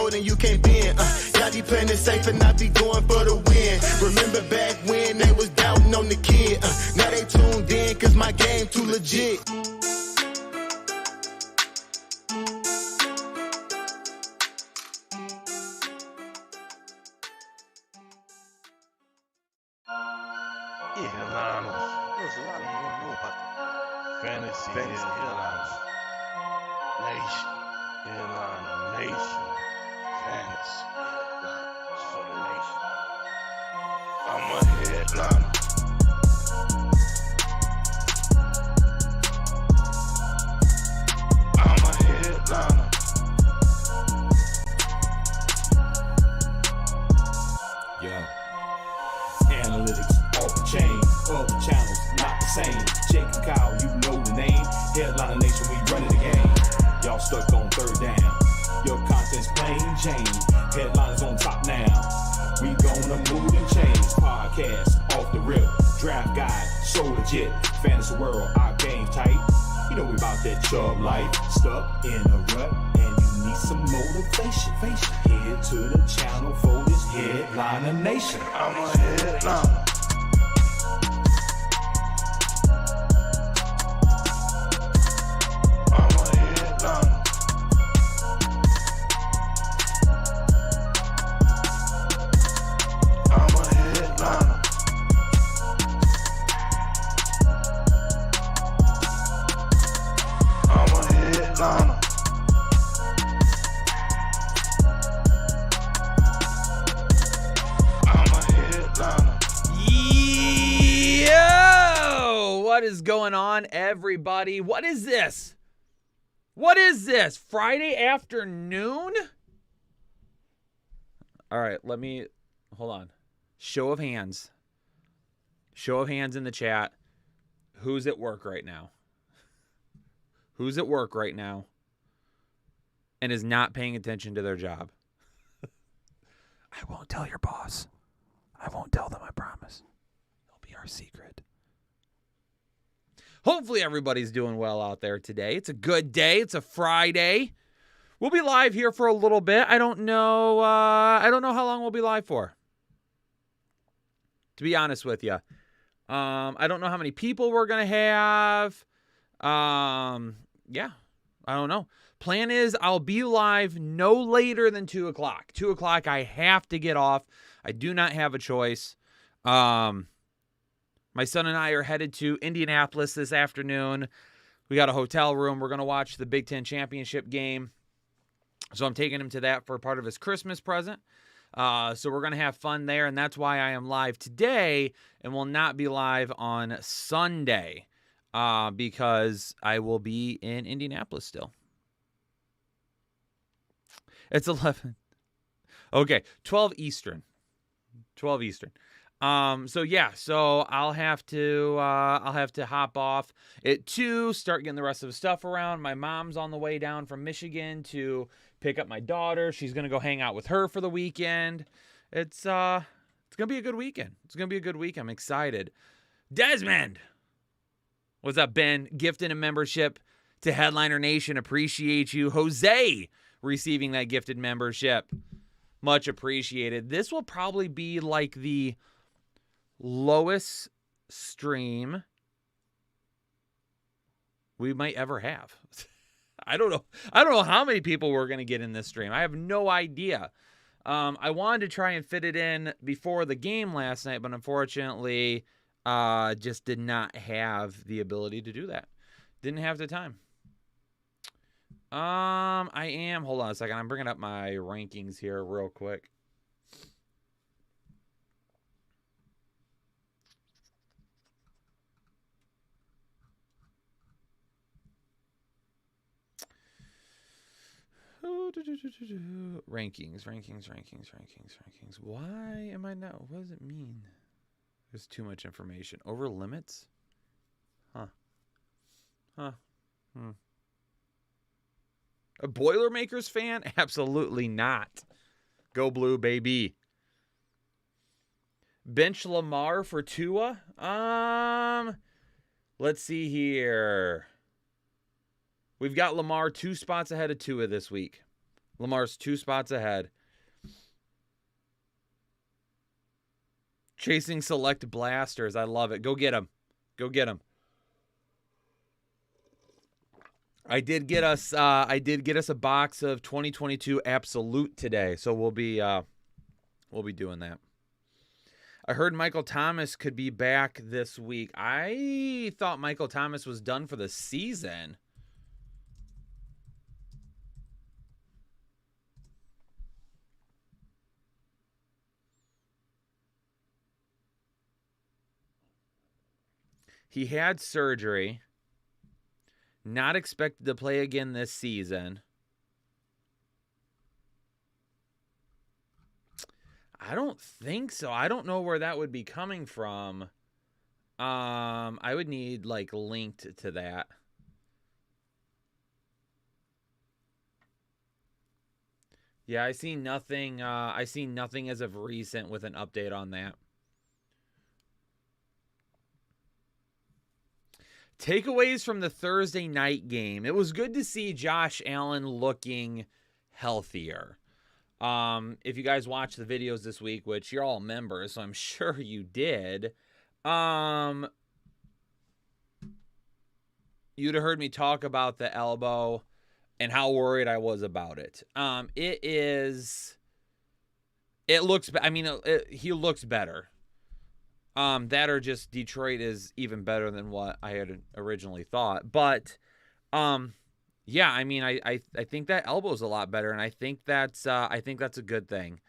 fold and you can't bend. Y'all be playing it safe and I be going for the win. Remember back when they was doubting on the kid. Now they tuned in cause my game too legit. Fantasy Headliners Nation. Headliner Nation. Fantasy Headliners for the nation. I'm a headliner. I'm a headliner. Yo. Analytics off the chain, all the channels not the same. Jake and Kyle, you know the name. Headliner Nation, we running the game. Y'all stuck on third down. Your content's plain Jane. Headliners on top now. We gonna move and change. Podcast off the rip. Draft guide, so legit. Fantasy world, our game tight. You know we about that chub life. Stuck in a rut and you need some motivation. Head to the channel for this Headliner Nation. I'm a headliner. What is going on, everybody? What is this? What is this? Friday afternoon? All right, hold on. Show of hands. Show of hands in the chat. Who's at work right now? Who's at work right now and is not paying attention to their job? I won't tell your boss. I won't tell them, I promise. It'll be our secret. Hopefully everybody's doing well out there today. It's a good day. It's a Friday. We'll be live here for a little bit. I don't know how long we'll be live for, to be honest with you. I don't know how many people we're going to have. Yeah, I don't know. Plan is I'll be live no later than 2 o'clock. 2 o'clock, I have to get off. I do not have a choice. My son and I are headed to Indianapolis this afternoon. We got a hotel room. We're going to watch the Big Ten Championship game. So I'm taking him to that for part of his Christmas present. So we're going to have fun there, and that's why I am live today and will not be live on Sunday because I will be in Indianapolis still. It's 11. Okay, 12 Eastern. 12 Eastern. So I'll have to hop off at 2, start getting the rest of the stuff around. My mom's on the way down from Michigan to pick up my daughter. She's going to go hang out with her for the weekend. It's going to be a good weekend. It's going to be a good week. I'm excited. Desmond. What's up, Ben? Gifted a membership to Headliner Nation. Appreciate you. Jose receiving that gifted membership. Much appreciated. This will probably be like the lowest stream we might ever have. I don't know how many people we're going to get in this stream. I have no idea. I wanted to try and fit it in before the game last night, but unfortunately, just did not have the ability to do that. Didn't have the time. Hold on a second. I'm bringing up my rankings here real quick. Rankings. Why am I not? What does it mean? There's too much information. Over limits? A Boilermakers fan? Absolutely not. Go Blue, baby. Bench Lamar for Tua? Let's see here. We've got Lamar 2 spots ahead of Tua this week. Lamar's 2 spots ahead. Chasing select blasters. I love it. Go get him. Go get him. I did get us a box of 2022 Absolute today, so we'll be doing that. I heard Michael Thomas could be back this week. I thought Michael Thomas was done for the season. He had surgery. Not expected to play again this season. I don't think so. I don't know where that would be coming from. I would need like linked to that. Yeah, I see nothing. I see nothing as of recent with an update on that. Takeaways from the Thursday night game. It was good to see Josh Allen looking healthier. If you guys watched the videos this week, which you're all members, so I'm sure you did, you'd have heard me talk about the elbow and how worried I was about it. He looks better. That or just Detroit is even better than what I had originally thought. But, yeah, I mean, I think that elbow's a lot better, and I think that's a good thing.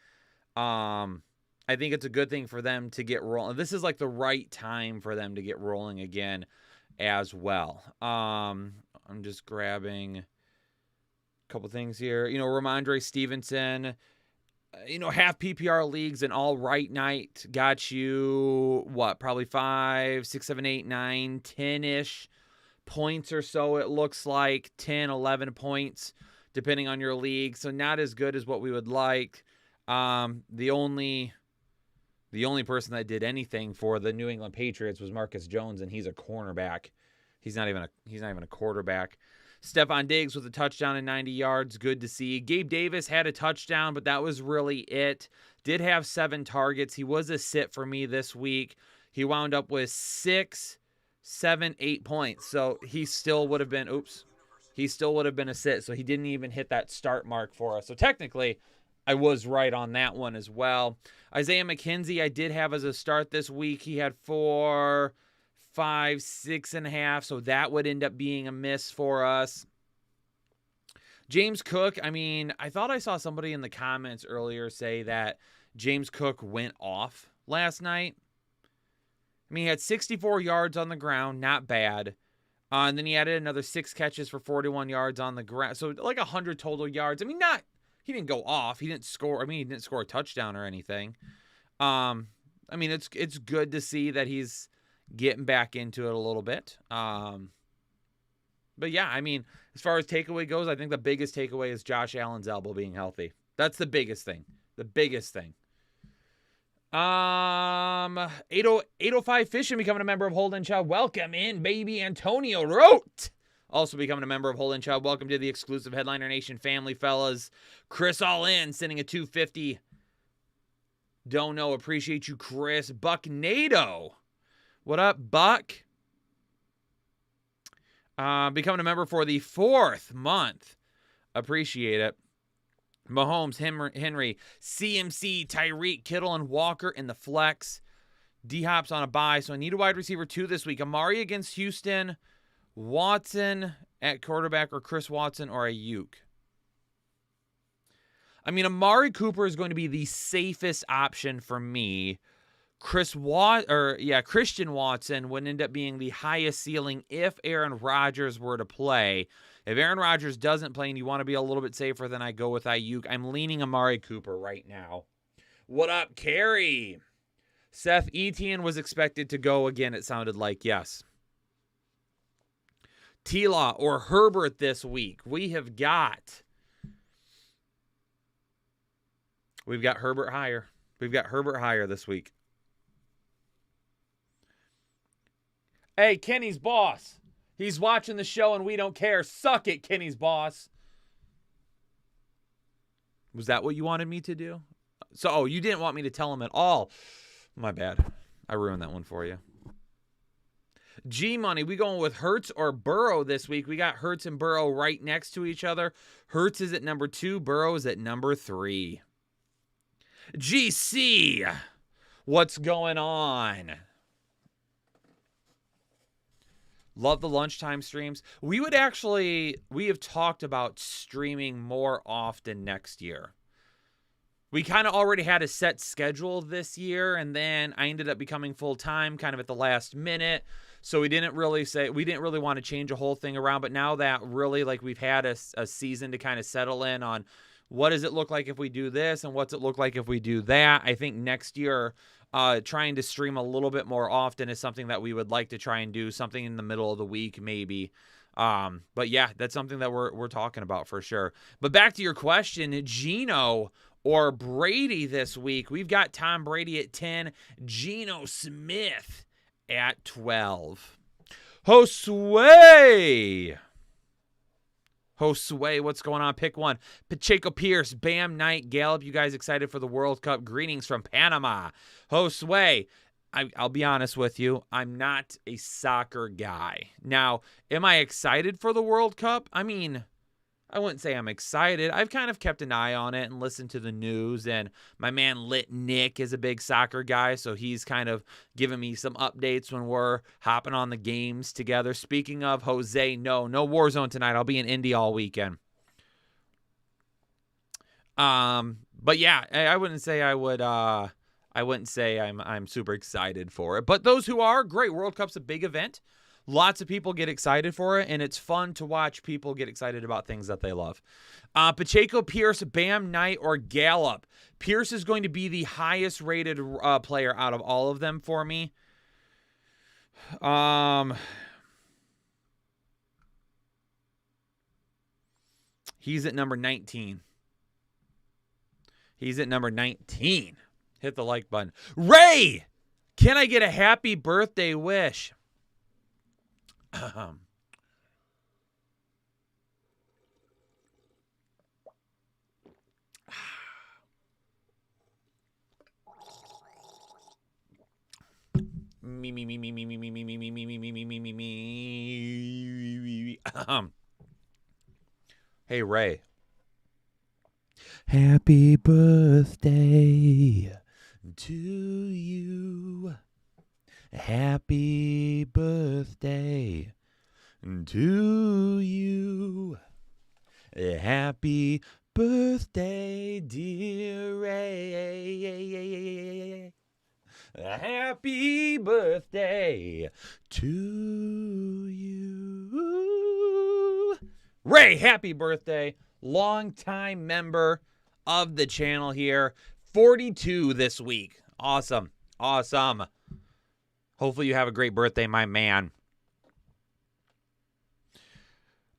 I think it's a good thing for them to get rolling. This is like the right time for them to get rolling again as well. I'm just grabbing a couple things here. Ramondre Stevenson, half PPR leagues and all right night got you probably 5, 6, 7, 8, 9, 10-ish points or so. It looks like 10, 11 points depending on your league. So not as good as what we would like. The only person that did anything for the New England Patriots was Marcus Jones, and he's a cornerback. He's not even a quarterback. Stephon Diggs with a touchdown and 90 yards. Good to see. Gabe Davis had a touchdown, but that was really it. Did have 7 targets. He was a sit for me this week. He wound up with 6, 7, 8 points. So he still would have been a sit. So he didn't even hit that start mark for us. So technically, I was right on that one as well. Isaiah McKenzie, I did have as a start this week. He had 4, 5, 6.5, so that would end up being a miss for us. James Cook, I thought I saw somebody in the comments earlier say that James Cook went off last night. He had 64 yards on the ground, not bad. And then he added another 6 catches for 41 yards on the ground. So like 100 total yards. He didn't go off. He didn't score. He didn't score a touchdown or anything. It's good to see that he's getting back into it a little bit. But yeah, as far as takeaway goes, I think the biggest takeaway is Josh Allen's elbow being healthy. That's the biggest thing. The biggest thing. 805 Fishing becoming a member of Holden Child. Welcome in, baby. Antonio Rote also becoming a member of Holden Child. Welcome to the exclusive Headliner Nation family, fellas. Chris All In sending a $250. Don't know. Appreciate you, Chris. Buck Nato. What up, Buck? Becoming a member for the 4th month. Appreciate it. Mahomes, Henry, CMC, Tyreek, Kittle, and Walker in the flex. D-Hop's on a bye, so I need a wide receiver 2 this week. Amari against Houston, Watson at quarterback, or Chris Watson or Ayuk. Amari Cooper is going to be the safest option for me. Christian Watson would end up being the highest ceiling if Aaron Rodgers were to play. If Aaron Rodgers doesn't play and you want to be a little bit safer, then I go with Ayuk. I'm leaning Amari Cooper right now. What up, Carrie? Seth Etienne was expected to go again, it sounded like. Yes. T-Law or Herbert this week. We've got Herbert higher. We've got Herbert higher this week. Hey, Kenny's boss. He's watching the show and we don't care. Suck it, Kenny's boss. Was that what you wanted me to do? So, you didn't want me to tell him at all. My bad. I ruined that one for you. G-Money, we going with Hurts or Burrow this week. We got Hurts and Burrow right next to each other. Hurts is at number 2. Burrow is at number 3. GC, what's going on? Love the lunchtime streams. We have talked about streaming more often next year. We kind of already had a set schedule this year, and then I ended up becoming full-time kind of at the last minute. So we didn't really want to change a whole thing around. But now that really, like, we've had a season to kind of settle in on what does it look like if we do this and what's it look like if we do that. I think next year, trying to stream a little bit more often is something that we would like to try and do, something in the middle of the week maybe. But yeah, that's something that we're talking about for sure. But back to your question, Geno or Brady this week. We've got Tom Brady at 10, Geno Smith at 12. Josue, what's going on? Pick one. Pacheco Pierce, Bam Knight, Gallup. You guys excited for the World Cup? Greetings from Panama. Josue, I'll be honest with you. I'm not a soccer guy. Now, am I excited for the World Cup? I mean, I wouldn't say I'm excited. I've kind of kept an eye on it and listened to the news, and my man Lit Nick is a big soccer guy, so he's kind of giving me some updates when we're hopping on the games together. Speaking of Jose, no Warzone tonight. I'll be in Indy all weekend. But yeah, I wouldn't say I wouldn't say I'm super excited for it. But those who are, great. World Cup's a big event. Lots of people get excited for it, and it's fun to watch people get excited about things that they love. Pacheco, Pierce, Bam Knight, or Gallup. Pierce is going to be the highest rated player out of all of them for me. He's at number 19. Hit the like button. Ray, can I get a happy birthday wish? Hey, Ray. Happy birthday to you. Happy birthday to you. Happy birthday, dear Ray. Happy birthday to you. Ray, happy birthday. Longtime member of the channel here. 42 this week. Awesome. Hopefully you have a great birthday, my man.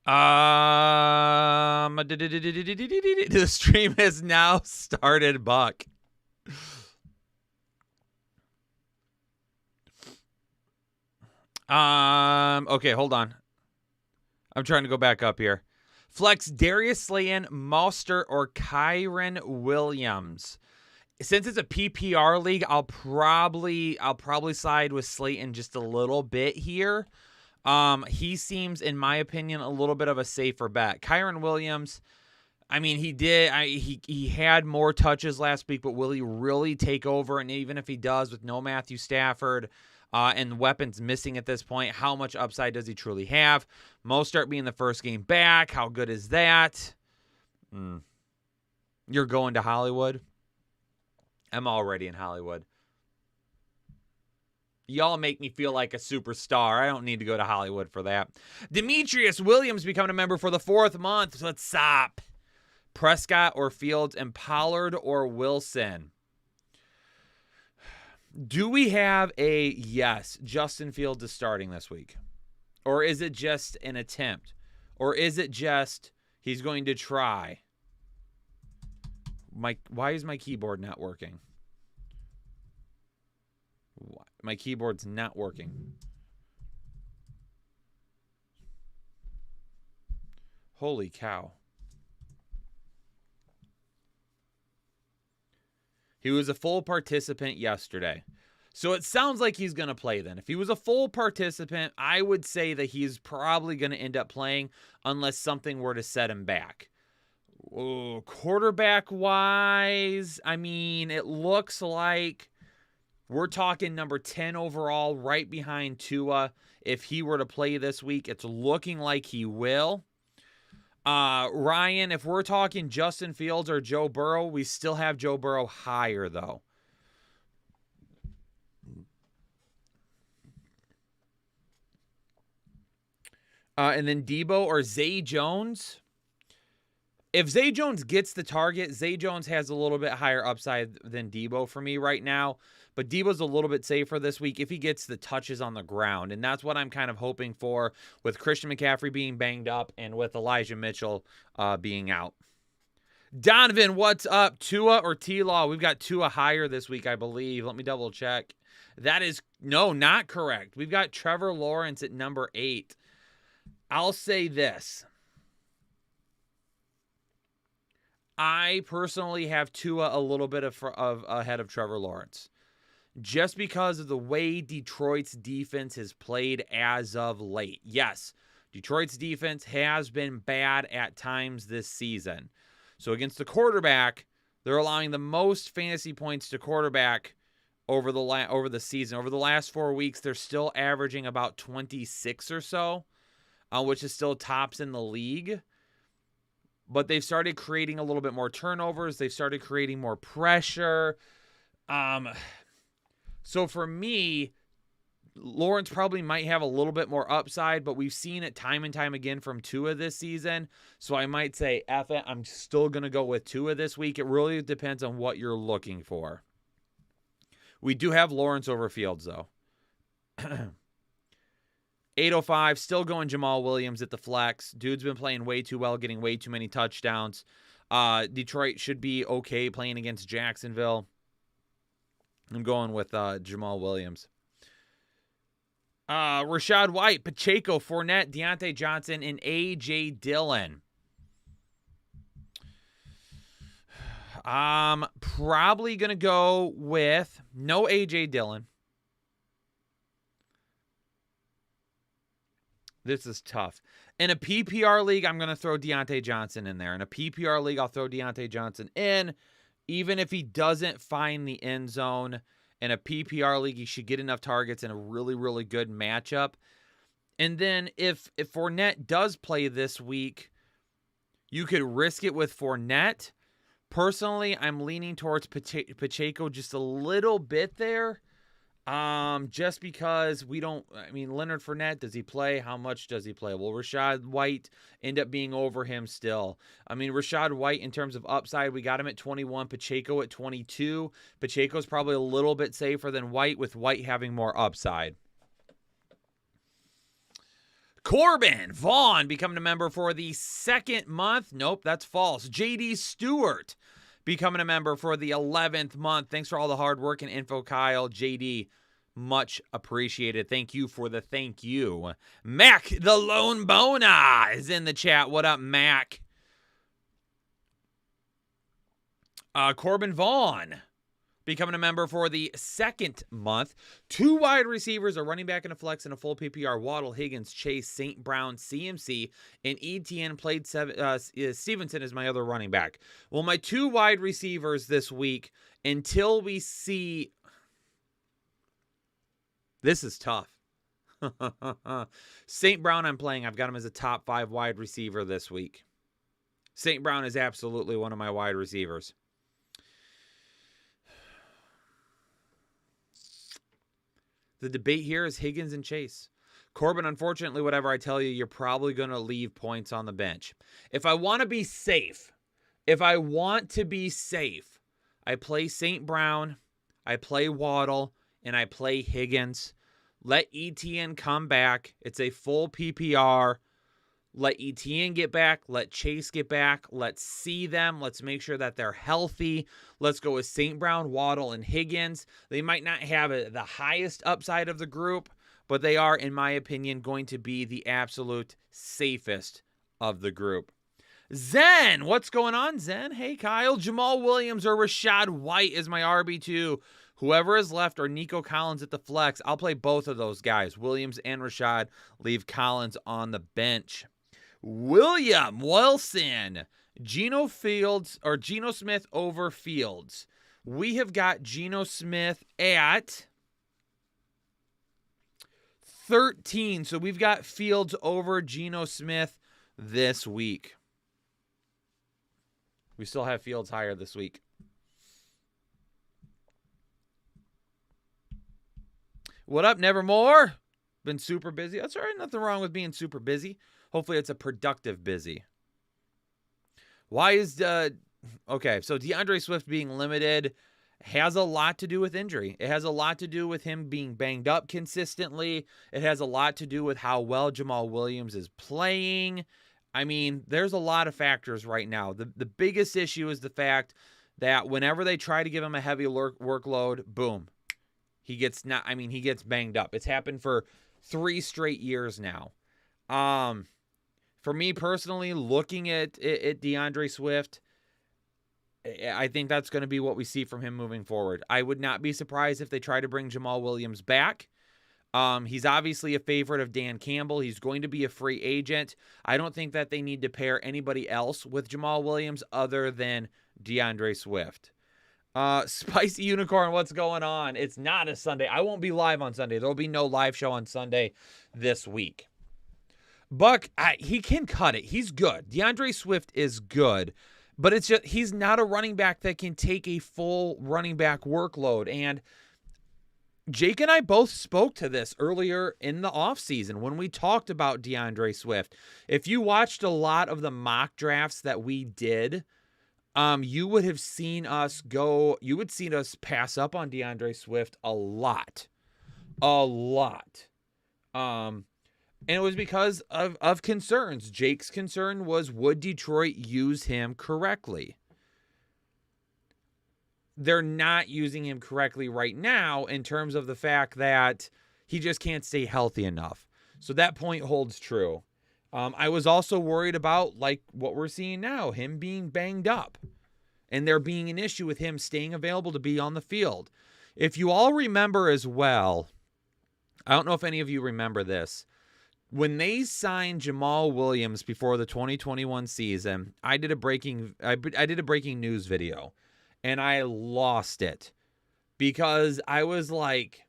The stream has now started, Buck. Okay, hold on. I'm trying to go back up here. Flex Darius Slayton, Mostert, or Kyren Williams. Since it's a PPR league, I'll probably side with Slayton just a little bit here. He seems, in my opinion, a little bit of a safer bet. Kyren Williams, I mean, he had more touches last week, but will he really take over? And even if he does, with no Matthew Stafford and weapons missing at this point, how much upside does he truly have? Mostert being the first game back, how good is that? You're going to Hollywood? I'm already in Hollywood. Y'all make me feel like a superstar. I don't need to go to Hollywood for that. Demetrius Williams becoming a member for the 4th month. What's up? Prescott or Fields, and Pollard or Wilson? Do we have a yes, Justin Fields is starting this week? Or is it just an attempt? Or is it just he's going to try? Why is my keyboard not working? My keyboard's not working. Holy cow. He was a full participant yesterday. So it sounds like he's going to play then. If he was a full participant, I would say that he's probably going to end up playing unless something were to set him back. Quarterback-wise, I mean, it looks like we're talking number 10 overall, right behind Tua. If he were to play this week, it's looking like he will. Ryan, if we're talking Justin Fields or Joe Burrow, we still have Joe Burrow higher, though. And then Debo or Zay Jones. If Zay Jones gets the target, Zay Jones has a little bit higher upside than Debo for me right now. But Debo's a little bit safer this week if he gets the touches on the ground. And that's what I'm kind of hoping for with Christian McCaffrey being banged up and with Elijah Mitchell being out. Donovan, what's up? Tua or T-Law? We've got Tua higher this week, I believe. Let me double check. That is, no, not correct. We've got Trevor Lawrence at number 8. I'll say this. I personally have Tua a little bit of ahead of Trevor Lawrence. Just because of the way Detroit's defense has played as of late. Yes, Detroit's defense has been bad at times this season. So against the quarterback, they're allowing the most fantasy points to quarterback over the season. Over the last 4 weeks, they're still averaging about 26 or so, which is still tops in the league. But they've started creating a little bit more turnovers. They've started creating more pressure. So for me, Lawrence probably might have a little bit more upside, but we've seen it time and time again from Tua this season. So I might say, F it, I'm still going to go with Tua this week. It really depends on what you're looking for. We do have Lawrence over Fields, though. 805, still going Jamal Williams at the flex. Dude's been playing way too well, getting way too many touchdowns. Detroit should be okay playing against Jacksonville. I'm going with Jamal Williams. Rachaad White, Pacheco, Fournette, Deontay Johnson, and A.J. Dillon. Probably going to go with no A.J. Dillon. This is tough. In a PPR league, I'm going to throw Deontay Johnson in there. In a PPR league, I'll throw Deontay Johnson in. Even if he doesn't find the end zone in a PPR league, he should get enough targets in a really, really good matchup. And then if Fournette does play this week, you could risk it with Fournette. Personally, I'm leaning towards Pacheco just a little bit there. Just because Leonard Fournette, does he play? How much does he play? Will Rachaad White end up being over him still? Rachaad White, in terms of upside, we got him at 21, Pacheco at 22. Pacheco's probably a little bit safer than White, with White having more upside. Corbin Vaughn becoming a member for the 2nd month. Nope, that's false. J.D. Stewart becoming a member for the 11th month. Thanks for all the hard work and info, Kyle. JD, much appreciated. Thank you for the thank you. Mac, the Lone Bona, is in the chat. What up, Mac? Corbin Vaughn becoming a member for the 2nd month. 2 wide receivers, a running back and a flex, and a full PPR. Waddle, Higgins, Chase, St. Brown, CMC, and ETN played Stevenson is my other running back. Well, my 2 wide receivers this week, until we see... This is tough. St. Brown I'm playing. I've got him as a top 5 wide receiver this week. St. Brown is absolutely one of my wide receivers. The debate here is Higgins and Chase. Corbin, unfortunately, whatever I tell you, you're probably going to leave points on the bench. If I want to be safe, I play St. Brown, I play Waddle, and I play Higgins. Let ETN come back. It's a full PPR. Let ETN get back. Let Chase get back. Let's see them. Let's make sure that they're healthy. Let's go with St. Brown, Waddle, and Higgins. They might not have the highest upside of the group, but they are, in my opinion, going to be the absolute safest of the group. Zen, what's going on, Zen? Hey, Kyle. Jamal Williams or Rashad White is my RB2. Whoever is left or Nico Collins at the flex. I'll play both of those guys, Williams and Rashad. Leave Collins on the bench. William Wilson, Geno Smith over Fields. We have got Geno Smith at 13. So we've got Fields over Geno Smith this week. We still have Fields higher this week. What up, Nevermore? Been super busy. That's all right. Nothing wrong with being super busy. Hopefully it's a productive busy. Why is okay, so DeAndre Swift being limited has a lot to do with injury. It has a lot to do with him being banged up consistently. It has a lot to do with how well Jamal Williams is playing. I mean, there's a lot of factors right now. The biggest issue is the fact that whenever they try to give him a heavy workload, boom, he gets banged up. It's happened for 3 straight years now. For me personally, looking at DeAndre Swift, I think that's going to be what we see from him moving forward. I would not be surprised if they try to bring Jamal Williams back. He's obviously a favorite of Dan Campbell. He's going to be a free agent. I don't think that they need to pair anybody else with Jamal Williams other than DeAndre Swift. Spicy Unicorn, what's going on? It's not a Sunday. I won't be live on Sunday. There'll be no live show on Sunday this week. Buck, he can cut it. He's good. DeAndre Swift is good. But it's just he's not a running back that can take a full running back workload. And Jake and I both spoke to this earlier in the offseason when we talked about DeAndre Swift. If you watched a lot of the mock drafts that we did, you would have seen us pass up on DeAndre Swift a lot. And it was because of concerns. Jake's concern was, would Detroit use him correctly? They're not using him correctly right now in terms of the fact that he just can't stay healthy enough. So that point holds true. I was also worried about, like what we're seeing now, him being banged up and there being an issue with him staying available to be on the field. If you all remember as well, I don't know if any of you remember this. When they signed Jamal Williams before the 2021 season, I did a breaking news video, and I lost it because I was like,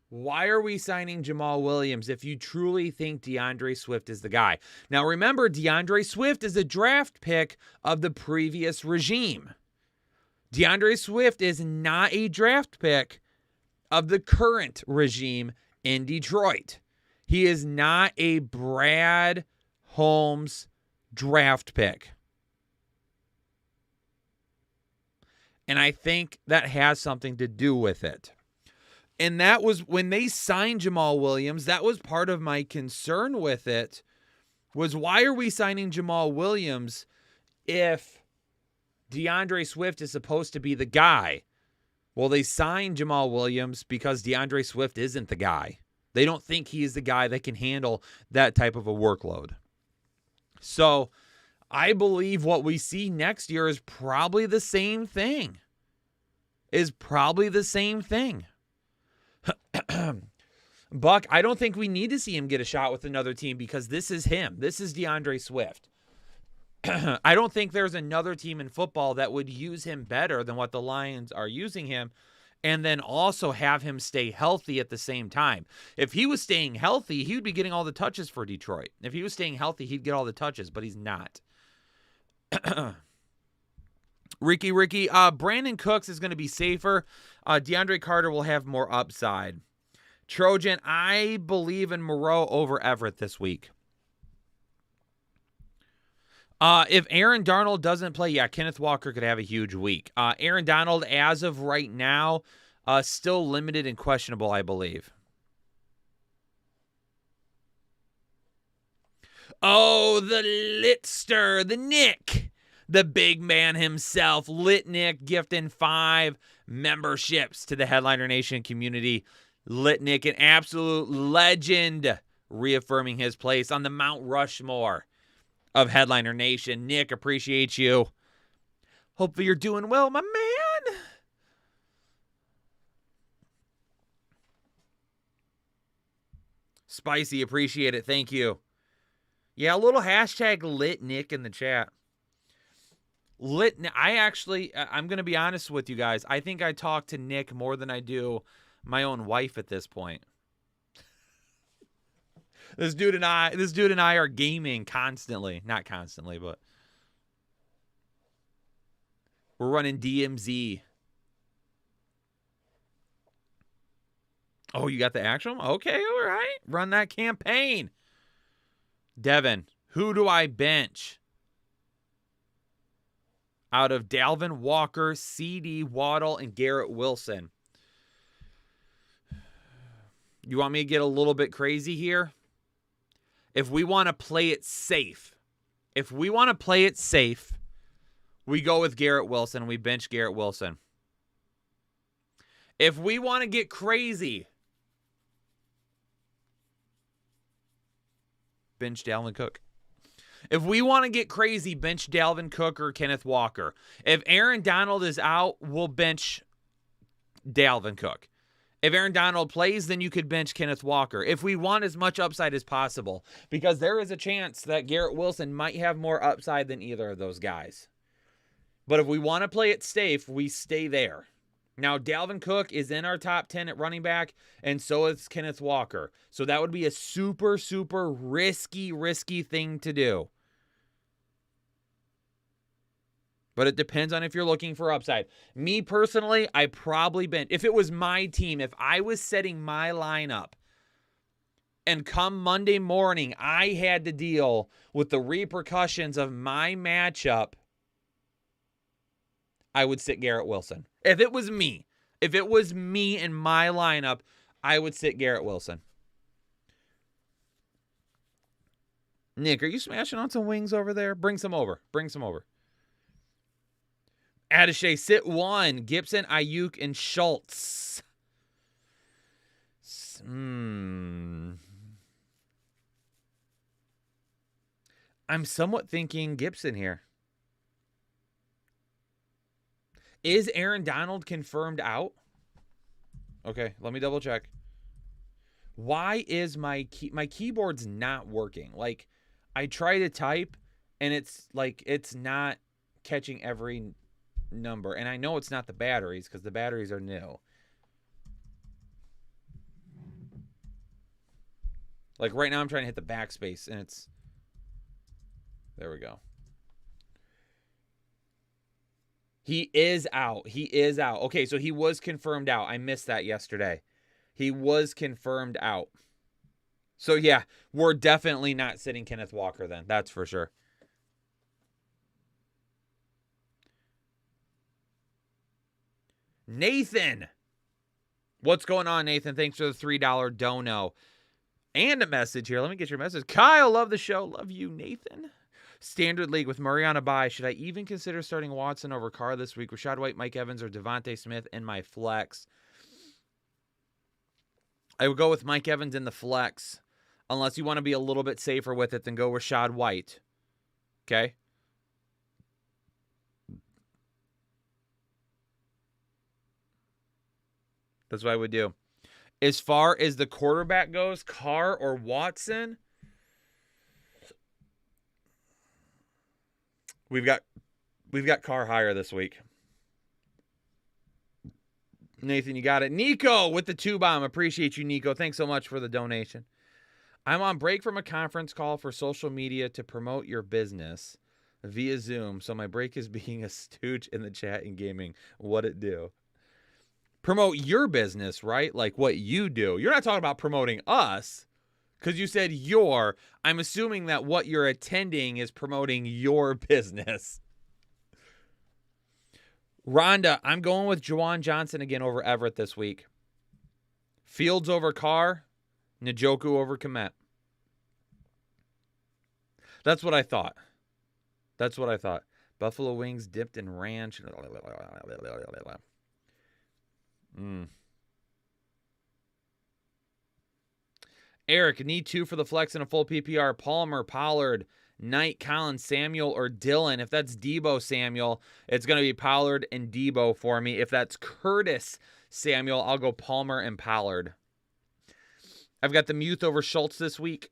why are we signing Jamal Williams if you truly think DeAndre Swift is the guy? Now, remember, DeAndre Swift is a draft pick of the previous regime. DeAndre Swift is not a draft pick of the current regime in Detroit. He is not a Brad Holmes draft pick. And I think that has something to do with it. And that was when they signed Jamal Williams, that was part of my concern with it, was why are we signing Jamal Williams if DeAndre Swift is supposed to be the guy? Well, they signed Jamal Williams because DeAndre Swift isn't the guy. They don't think he is the guy that can handle that type of a workload. So I believe what we see next year is probably the same thing. Buck, I don't think we need to see him get a shot with another team because this is him. This is DeAndre Swift. I don't think there's another team in football that would use him better than what the Lions are using him, and then also have him stay healthy at the same time. If he was staying healthy, he would be getting all the touches for Detroit. If he was staying healthy, he'd get all the touches, but he's not. Ricky, Brandon Cooks is going to be safer. DeAndre Carter will have more upside. Trojan, I believe in Moreau over Everett this week. If Aaron Darnold doesn't play, Kenneth Walker could have a huge week. Aaron Donald, as of right now, still limited and questionable, I believe. Oh, the Litster, the Nick, the big man himself, Lit Nick, gifting 5 memberships to the Headliner Nation community. Lit Nick, an absolute legend, reaffirming his place on the Mount Rushmore of Headliner Nation. Nick, appreciate you. Hopefully you're doing well, my man. Spicy, appreciate it. Thank you. Yeah, a little hashtag lit Nick in the chat. Lit. I'm going to be honest with you guys. I think I talk to Nick more than I do my own wife at this point. This dude and I are gaming constantly. Not constantly, but we're running DMZ. Oh, you got the Axiom? Okay, all right. Run that campaign. Devin, who do I bench? Out of Dalvin Walker, CD Waddle, and Garrett Wilson. You want me to get a little bit crazy here? If we want to play it safe, we go with Garrett Wilson and we bench Garrett Wilson. If we want to get crazy, bench Dalvin Cook. If we want to get crazy, bench Dalvin Cook or Kenneth Walker. If Aaron Donald is out, we'll bench Dalvin Cook. If Aaron Donald plays, then you could bench Kenneth Walker. If we want as much upside as possible, because there is a chance that Garrett Wilson might have more upside than either of those guys. But if we want to play it safe, we stay there. Now, Dalvin Cook is in our top 10 at running back, and so is Kenneth Walker. So that would be a super, super risky thing to do. But it depends on if you're looking for upside. Me personally, I probably bench. If it was my team, if I was setting my lineup, and come Monday morning, I had to deal with the repercussions of my matchup, I would sit Garrett Wilson. If it was me in my lineup, I would sit Garrett Wilson. Nick, are you smashing on some wings over there? Bring some over. Attaché, sit one. Gibson, Ayuk, and Schultz. I'm somewhat thinking Gibson here. Is Aaron Donald confirmed out? Okay, let me double check. Why is my keyboard's not working? Like, I try to type, and it's not catching every number. And I know it's not the batteries, because the batteries are new. Like, right now I'm trying to hit the backspace, and it's... There we go. He is out. Okay, so he was confirmed out. I missed that yesterday. He was confirmed out. So, yeah, we're definitely not sitting Kenneth Walker then. That's for sure. Nathan. What's going on, Nathan? Thanks for the $3 dono. And a message here. Let me get your message. Kyle, love the show. Love you, Nathan. Standard league with Murray on a bye. Should I even consider starting Watson over Carr this week? Rashad White, Mike Evans, or Devontae Smith in my flex? I would go with Mike Evans in the flex. Unless you want to be a little bit safer with it, then go Rashad White. Okay? That's what I would do. As far as the quarterback goes, Carr or Watson, we've got Carr higher this week. Nathan, you got it. Nico with the 2-bomb. Appreciate you, Nico. Thanks so much for the donation. I'm on break from a conference call for social media to promote your business via Zoom. So my break is being a stooge in the chat and gaming. What it do? Promote your business, right? Like what you do. You're not talking about promoting us because you said your. I'm assuming that what you're attending is promoting your business. Rhonda, I'm going with Juwan Johnson again over Everett this week. Fields over Carr. Njoku over Kmet. That's what I thought. Buffalo wings dipped in ranch. Eric, need 2 for the flex and a full PPR. Palmer, Pollard, Knight, Collins, Samuel, or Dillon. If that's Debo Samuel, it's going to be Pollard and Debo for me. If that's Curtis Samuel, I'll go Palmer and Pollard. I've got the Muth over Schultz this week.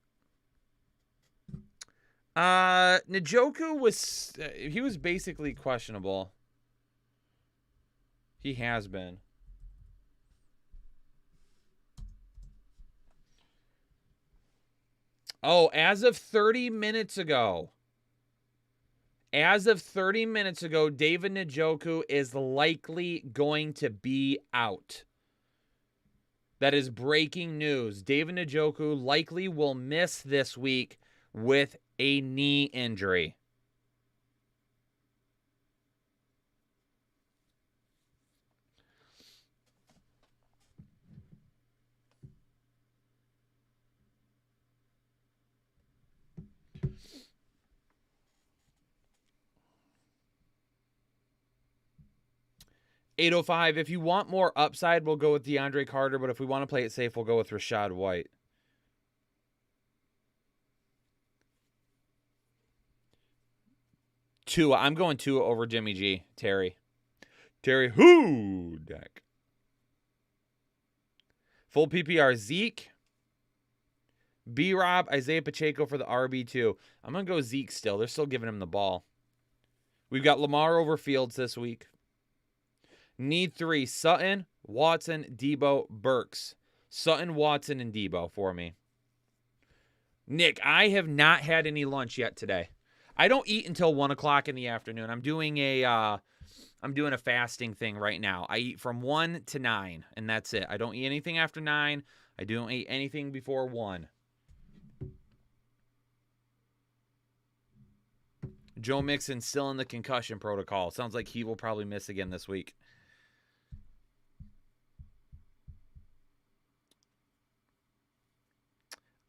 Njoku was he was basically questionable. He has been. Oh, as of 30 minutes ago. David Njoku is likely going to be out. That is breaking news. David Njoku likely will miss this week with a knee injury. $805. If you want more upside, we'll go with DeAndre Carter, but if we want to play it safe, we'll go with Rachaad White. Tua. I'm going Tua over Jimmy G. Terry Hudak. Full PPR Zeke. B-Rob, Isaiah Pacheco for the RB2. I'm going to go Zeke still. They're still giving him the ball. We've got Lamar over Fields this week. Need 3. Sutton, Watson, Debo, Burks. Sutton, Watson, and Debo for me. Nick, I have not had any lunch yet today. I don't eat until 1 o'clock in the afternoon. I'm doing a fasting thing right now. I eat from 1 to 9, and that's it. I don't eat anything after 9. I don't eat anything before 1. Joe Mixon still in the concussion protocol. Sounds like he will probably miss again this week.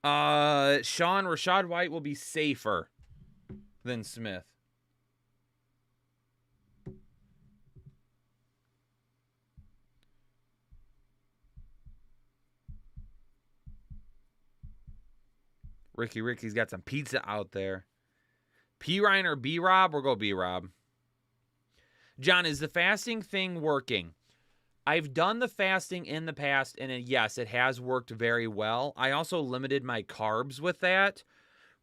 Sean, Rachaad White will be safer than Smith. Ricky's got some pizza out there. P. Ryan or B-Rob? We'll go B-Rob. John, is the fasting thing working? I've done the fasting in the past, and yes, it has worked very well. I also limited my carbs with that.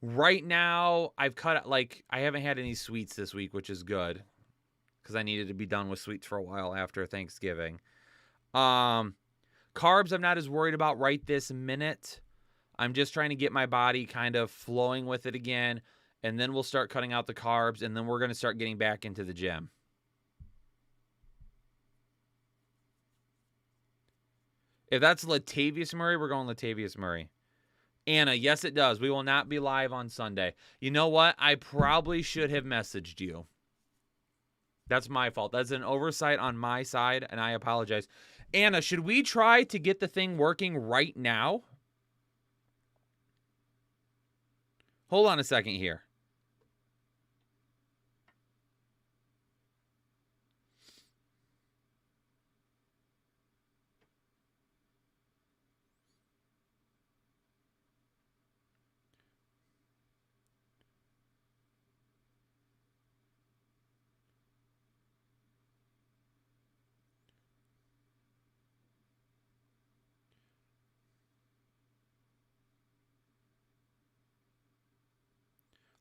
Right now, I've cut, I haven't had any sweets this week, which is good, because I needed to be done with sweets for a while after Thanksgiving. Carbs, I'm not as worried about right this minute. I'm just trying to get my body kind of flowing with it again, and then we'll start cutting out the carbs, and then we're going to start getting back into the gym. If that's Latavius Murray, we're going Latavius Murray. Anna, yes, it does. We will not be live on Sunday. You know what? I probably should have messaged you. That's my fault. That's an oversight on my side, and I apologize. Anna, should we try to get the thing working right now? Hold on a second here.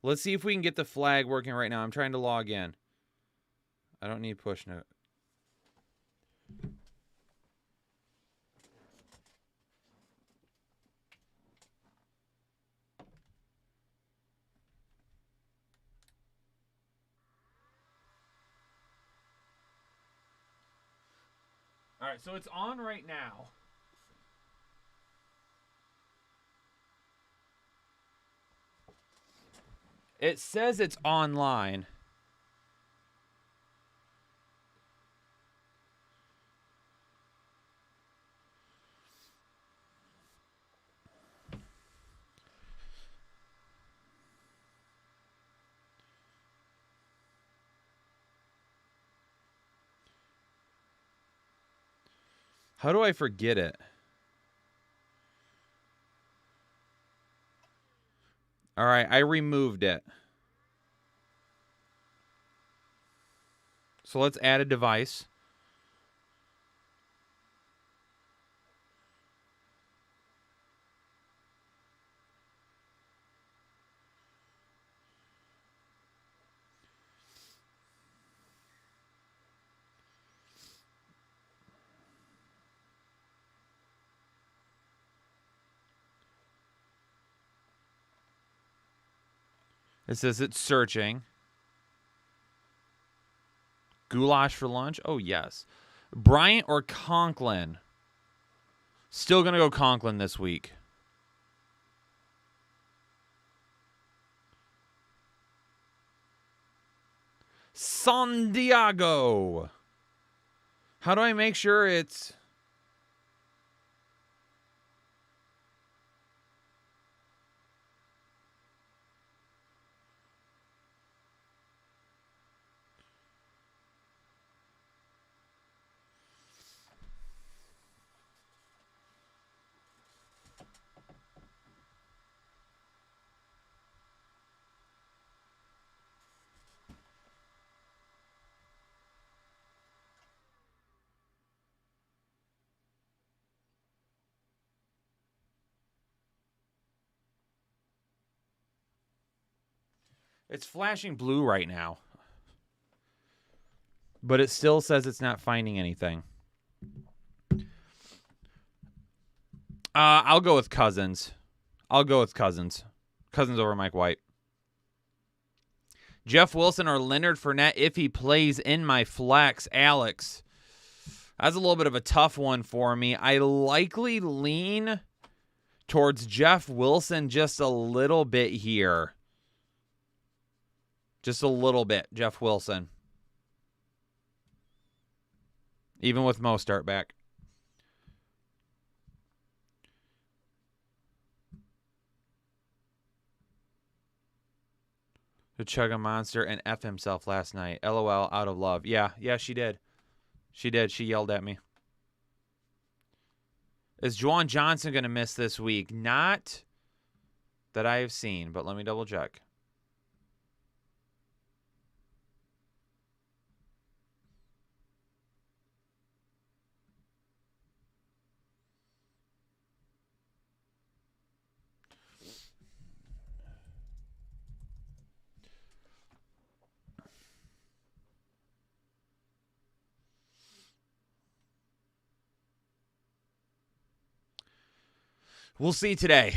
Let's see if we can get the flag working right now. I'm trying to log in. I don't need push note. All right, so it's on right now. It says it's online. How do I forget it? All right, I removed it. So let's add a device. It says it's searching. Goulash for lunch? Oh, yes. Bryant or Conklin? Still going to go Conklin this week. San Diego. How do I make sure it's... It's flashing blue right now. But it still says it's not finding anything. I'll go with Cousins. Cousins over Mike White. Jeff Wilson or Leonard Fournette if he plays in my flex. Alex. That's a little bit of a tough one for me. I likely lean towards Jeff Wilson just a little bit here. Just a little bit, Jeff Wilson. Even with Mostert back. To chug a monster and F himself last night. LOL, out of love. Yeah, she did. She did. She yelled at me. Is Juwan Johnson going to miss this week? Not that I have seen, but let me double check. We'll see today.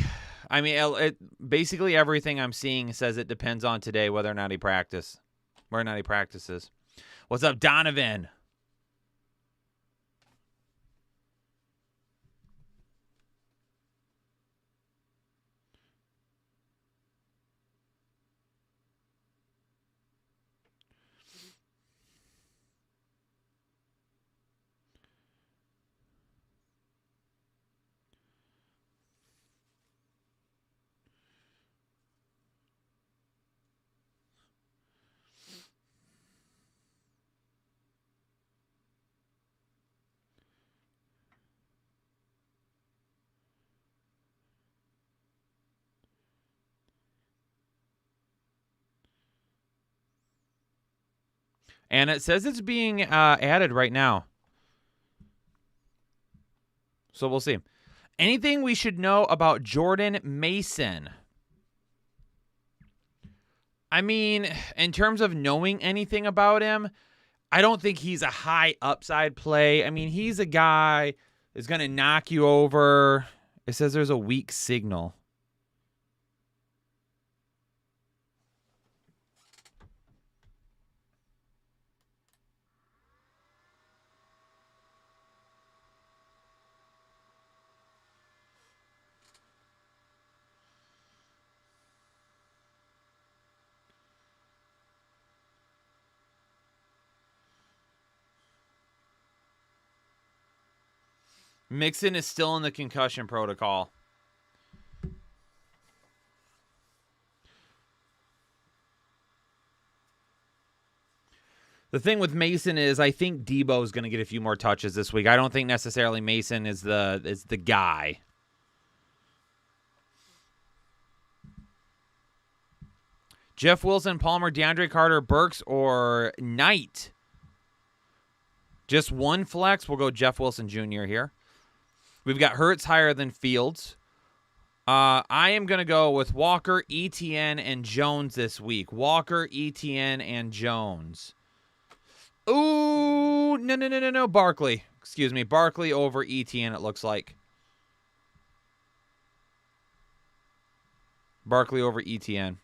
I mean, basically everything I'm seeing says it depends on today whether or not he practices. What's up, Donovan? And it says it's being added right now. So we'll see. Anything we should know about Jordan Mason? I mean, in terms of knowing anything about him, I don't think he's a high upside play. I mean, he's a guy that's going to knock you over. It says there's a weak signal. Mixon is still in the concussion protocol. The thing with Mason is I think Debo is going to get a few more touches this week. I don't think necessarily Mason is the guy. Jeff Wilson, Palmer, DeAndre Carter, Burks, or Knight Just one flex. We'll go Jeff Wilson Jr. here. We've got Hurts higher than Fields. I am going to go with Walker, Etienne, and Jones this week. Walker, Etienne, and Jones. Ooh, no. Barkley. Excuse me. Barkley over Etienne, it looks like. Barkley over Etienne.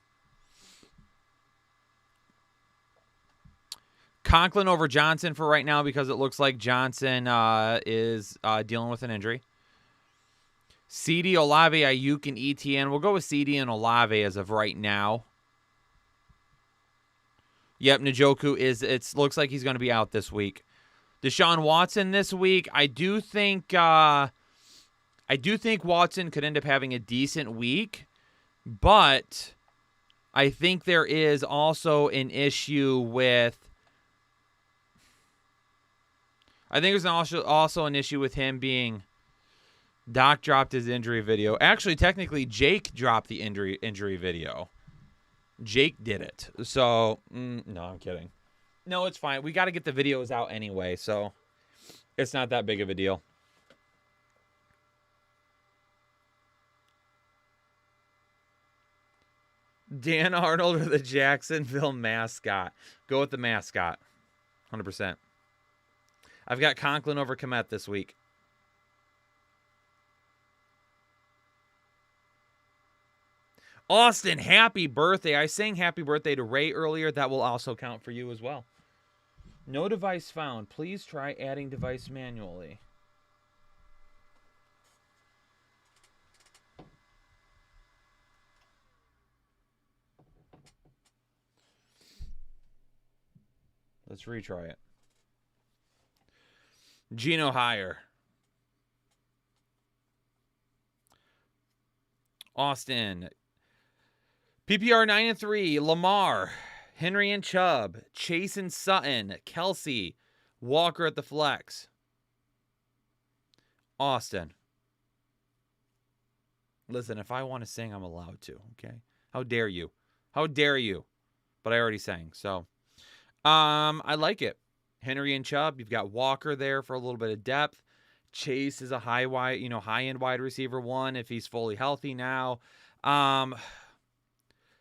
Conklin over Johnson for right now because it looks like Johnson is dealing with an injury. CD, Olave, Ayuk, and Etienne. We'll go with CD and Olave as of right now. Yep, Njoku looks like he's going to be out this week. Deshaun Watson this week. I do think Watson could end up having a decent week, but I think there is also an issue with. I think there's also an issue with him being. Doc dropped his injury video. Actually, technically, Jake dropped the injury video. Jake did it. So, no, I'm kidding. No, it's fine. We got to get the videos out anyway, so it's not that big of a deal. Dan Arnold or the Jacksonville mascot? Go with the mascot. 100%. I've got Conklin over Kmet this week. Austin, happy birthday. I sang happy birthday to Ray earlier. That will also count for you as well. No device found. Please try adding device manually. Let's retry it. Geno higher. Austin. PPR 9-3. Lamar. Henry and Chubb. Chase and Sutton. Kelsey. Walker at the flex. Austin. Listen, if I want to sing, I'm allowed to, okay? How dare you? How dare you? But I already sang, so. I like it. Henry and Chubb. You've got Walker there for a little bit of depth. Chase is a high-end wide receiver one if he's fully healthy now.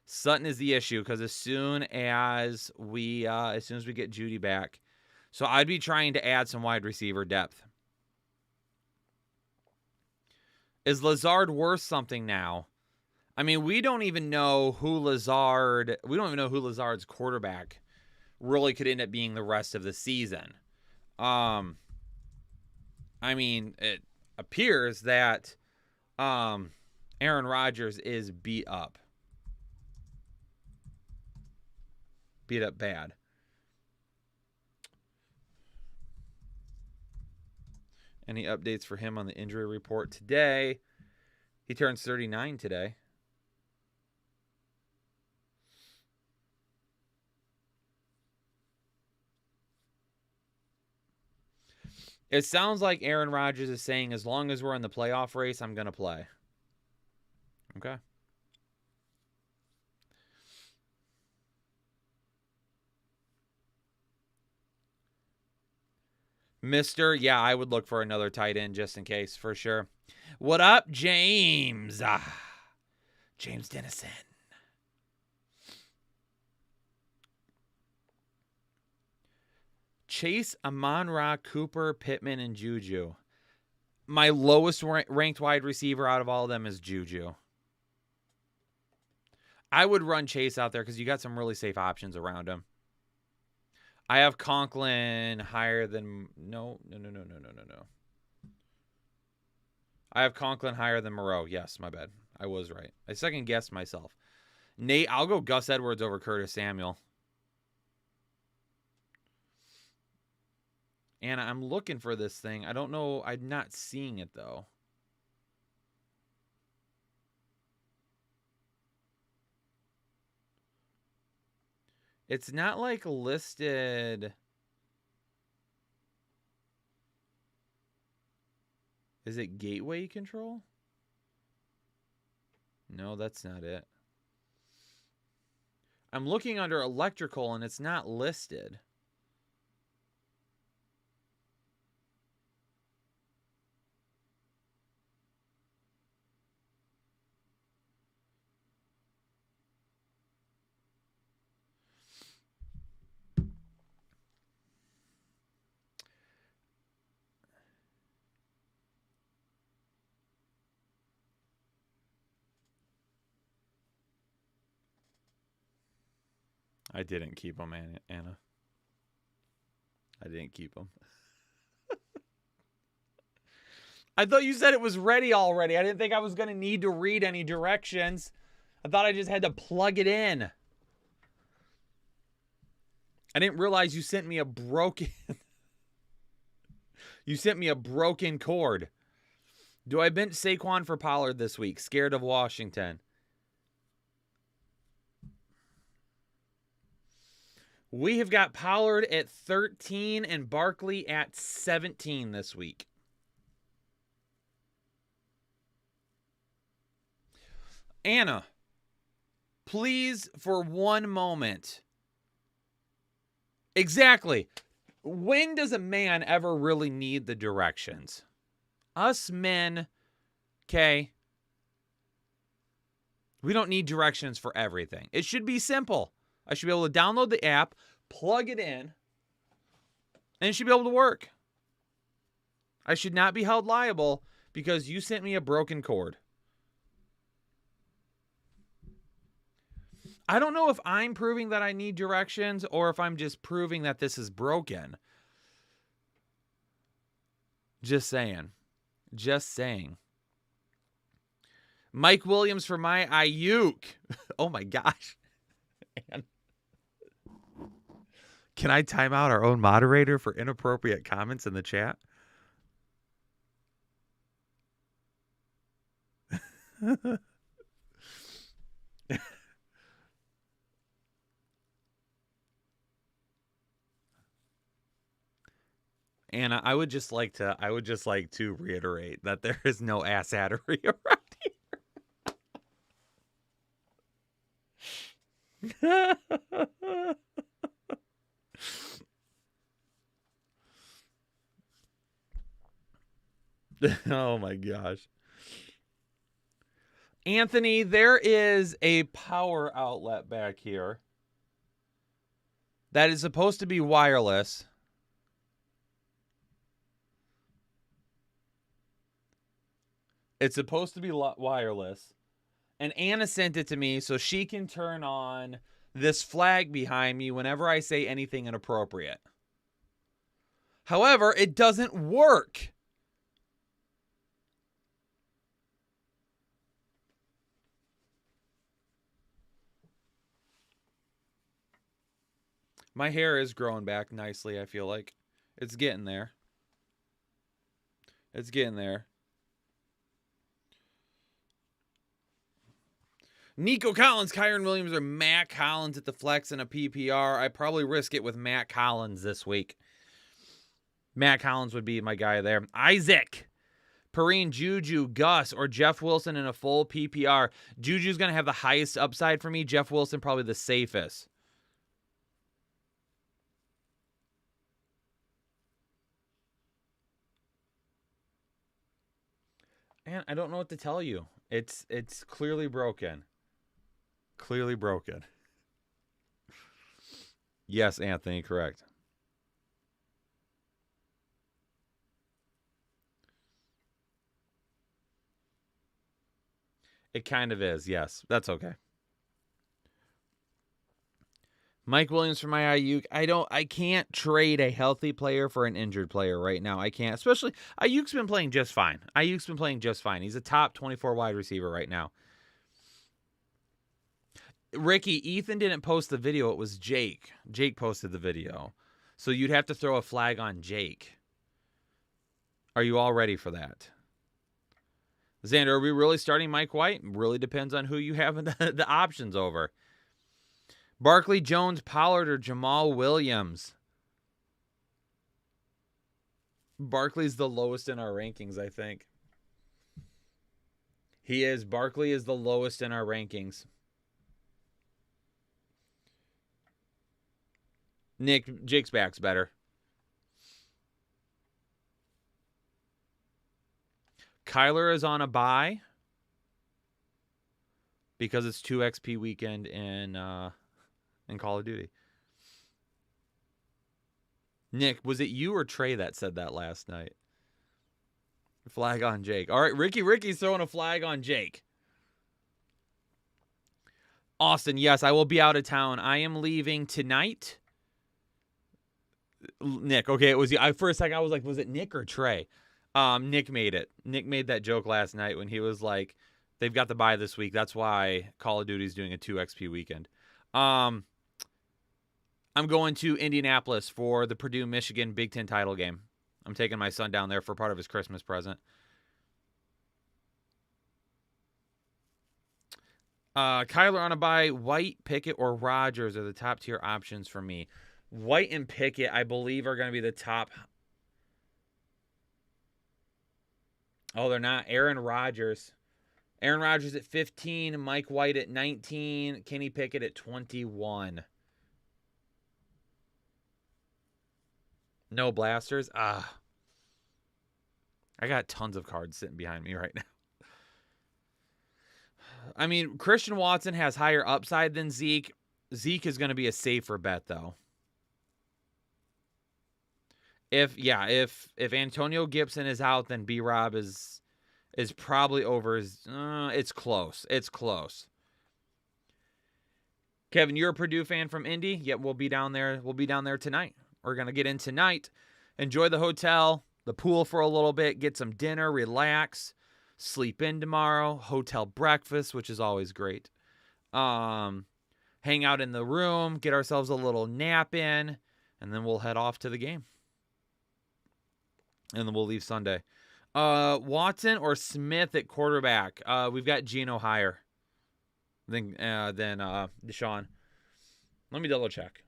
Sutton is the issue because as soon as we get Judy back, so I'd be trying to add some wide receiver depth. Is Lazard worth something now? I mean, we don't even know who Lazard's quarterback really could end up being the rest of the season. I mean, it appears that Aaron Rodgers is beat up. Beat up bad. Any updates for him on the injury report today? He turns 39 today. It sounds like Aaron Rodgers is saying, as long as we're in the playoff race, I'm going to play. Okay. Yeah, I would look for another tight end just in case, for sure. What up, James? James Dennison. Chase, Amon-Ra, Cooper, Pittman, and Juju. My lowest ranked wide receiver out of all of them is Juju. I would run Chase out there because you got some really safe options around him. I have Conklin higher than... No. I have Conklin higher than Moreau. Yes, my bad. I was right. I second-guessed myself. Nate, I'll go Gus Edwards over Curtis Samuel. Anna, I'm looking for this thing. I don't know. I'm not seeing it, though. It's not, like, listed. Is it gateway control? No, that's not it. I'm looking under electrical, and it's not listed. I didn't keep them, Anna. I didn't keep them. I thought you said it was ready already. I didn't think I was going to need to read any directions. I thought I just had to plug it in. I didn't realize you sent me a broken... You sent me a broken cord. Do I bench Saquon for Pollard this week? Scared of Washington. We have got Pollard at 13 and Barkley at 17 this week. Anna, please, for one moment. Exactly. When does a man ever really need the directions? Us men, okay, we don't need directions for everything. It should be simple. I should be able to download the app, plug it in, and it should be able to work. I should not be held liable because you sent me a broken cord. I don't know if I'm proving that I need directions or if I'm just proving that this is broken. Just saying. Just saying. Mike Williams for my Ayuk. Oh my gosh. Man. Can I time out our own moderator for inappropriate comments in the chat? Anna, I would just like to reiterate that there is no asshattery around here. Oh my gosh. Anthony, there is a power outlet back here that is supposed to be wireless. It's supposed to be wireless. And Anna sent it to me so she can turn on this flag behind me whenever I say anything inappropriate. However, it doesn't work. My hair is growing back nicely, I feel like. It's getting there. It's getting there. Nico Collins, Kyron Williams, or Matt Collins at the flex in a PPR. I probably risk it with Matt Collins this week. Matt Collins would be my guy there. Isaac, Perrine, Juju, Gus, or Jeff Wilson in a full PPR. Juju's going to have the highest upside for me. Jeff Wilson probably the safest. Man, I don't know what to tell you. It's clearly broken. Clearly broken. Yes, Anthony, correct. It kind of is, yes. That's okay. Mike Williams for my Ayuk. I can't trade a healthy player for an injured player right now. I can't. Especially, Ayuk's been playing just fine. He's a top 24 wide receiver right now. Ricky, Ethan didn't post the video. It was Jake. Jake posted the video. So you'd have to throw a flag on Jake. Are you all ready for that? Xander, are we really starting Mike White? Really depends on who you have the options over. Barkley, Jones, Pollard, or Jamal Williams? Barkley's the lowest in our rankings, I think. He is. Barkley is the lowest in our rankings. Nick, Jake's back's better. Kyler is on a bye because it's 2 XP weekend in Call of Duty. Nick, was it you or Trey that said that last night? Flag on Jake. All right, Ricky's throwing a flag on Jake. Austin, yes, I will be out of town. I am leaving tonight. Nick, okay, it was I for a second I was like, was it Nick or Trey? Nick made it. Nick made that joke last night when he was like, they've got the bye this week. That's why Call of Duty's doing a 2XP weekend. I'm going to Indianapolis for the Purdue-Michigan Big Ten title game. I'm taking my son down there for part of his Christmas present. Kyler on a bye. White, Pickett, or Rodgers are the top tier options for me. White and Pickett, I believe, are going to be the top. Oh, they're not. Aaron Rodgers. Aaron Rodgers at 15. Mike White at 19. Kenny Pickett at 21. No blasters. I got tons of cards sitting behind me right now. I mean, Christian Watson has higher upside than Zeke. Zeke is going to be a safer bet, though. If Antonio Gibson is out, then B-Rob is probably over. It's close. It's close. Kevin, you're a Purdue fan from Indy? Yep, we'll be down there. We'll be down there tonight. We're going to get in tonight, enjoy the hotel, the pool for a little bit, get some dinner, relax, sleep in tomorrow, hotel breakfast, which is always great. Hang out in the room, get ourselves a little nap in, and then we'll head off to the game. And then we'll leave Sunday. Watson or Smith at quarterback? We've got Geno higher than Deshaun. Let me double check.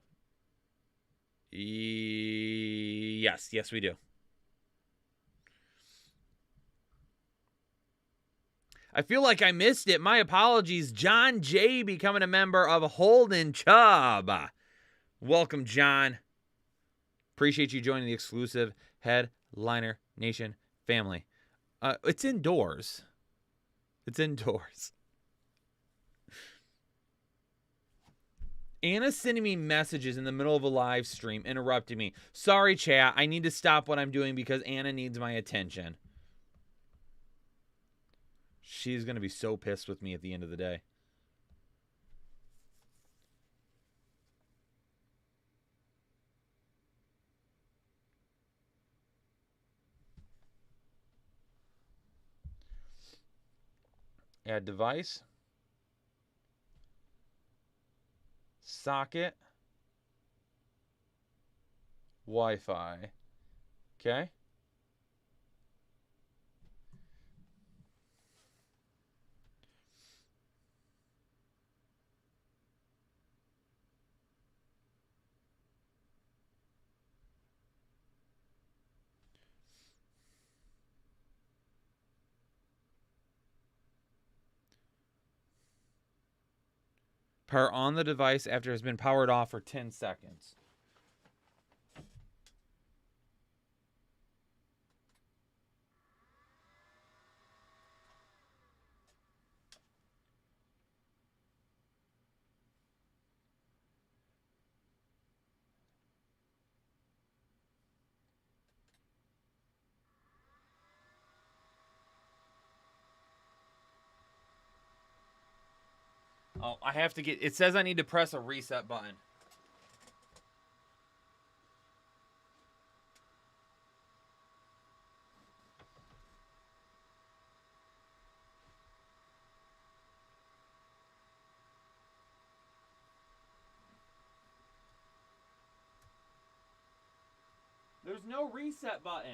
Yes, we do. I feel like I missed it. My apologies. John J. becoming a member of Holden Chubb. Welcome, John. Appreciate you joining the exclusive Headliner Nation family. It's indoors. It's indoors. Anna's sending me messages in the middle of a live stream, interrupting me. Sorry, chat. I need to stop what I'm doing because Anna needs my attention. She's going to be so pissed with me at the end of the day. Add device. Socket. Wi-Fi. Okay. Power on the device after it has been powered off for 10 seconds. Oh, I have to get... It says I need to press a reset button. There's no reset button.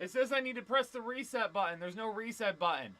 It says I need to press the reset button. There's no reset button.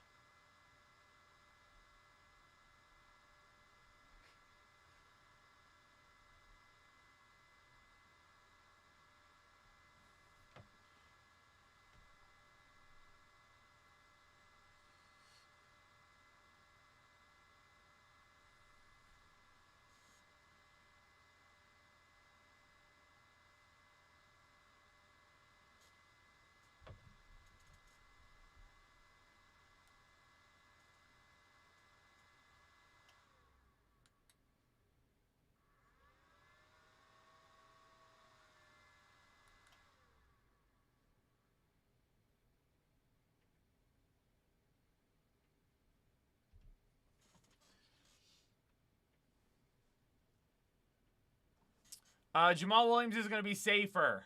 Jamal Williams is going to be safer.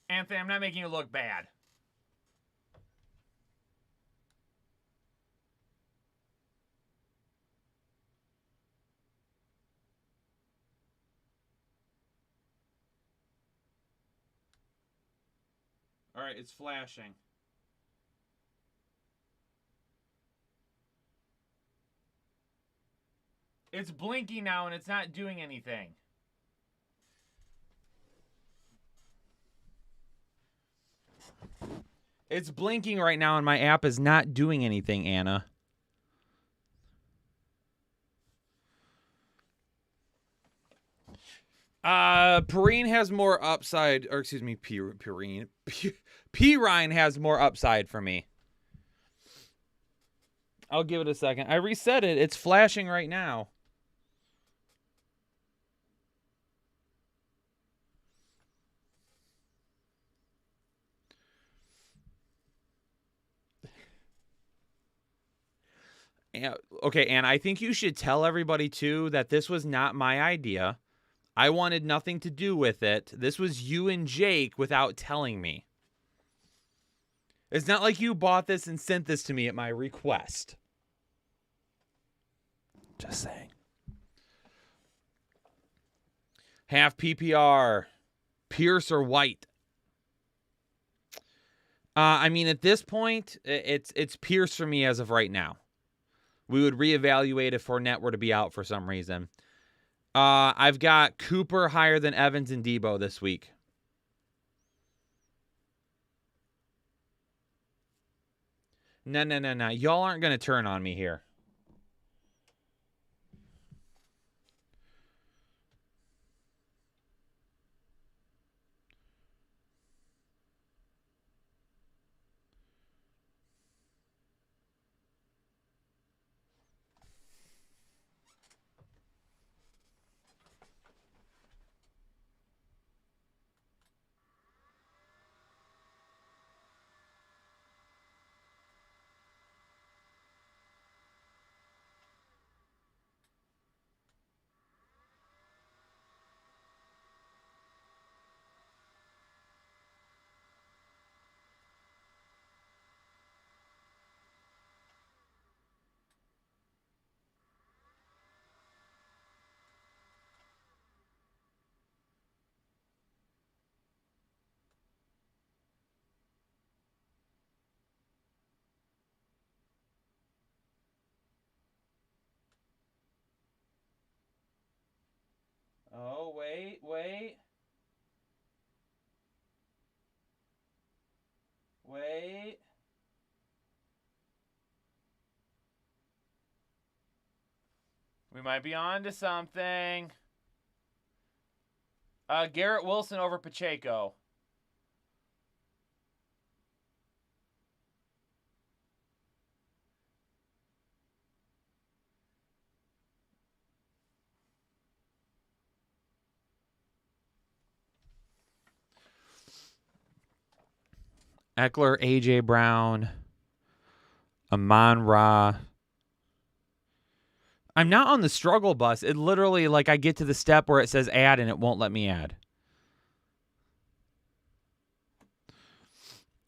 Anthony, I'm not making you look bad. All right, it's flashing. It's blinking now and it's not doing anything. It's blinking right now and my app is not doing anything, Anna. Perrine has more upside, or excuse me, Perrine has more upside for me. I'll give it a second. I reset it. It's flashing right now. Okay, and I think you should tell everybody, too, that this was not my idea. I wanted nothing to do with it. This was you and Jake without telling me. It's not like you bought this and sent this to me at my request. Just saying. Half PPR. Pierce or White? I mean, at this point, it's Pierce for me as of right now. We would reevaluate if Fournette were to be out for some reason. I've got Cooper higher than Evans and Debo this week. No. Y'all aren't going to turn on me here. Oh, wait. We might be on to something. Garrett Wilson over Pacheco. Eckler, A.J. Brown, Amon-Ra. I'm not on the struggle bus. It literally, like, I get to the step where it says add and it won't let me add.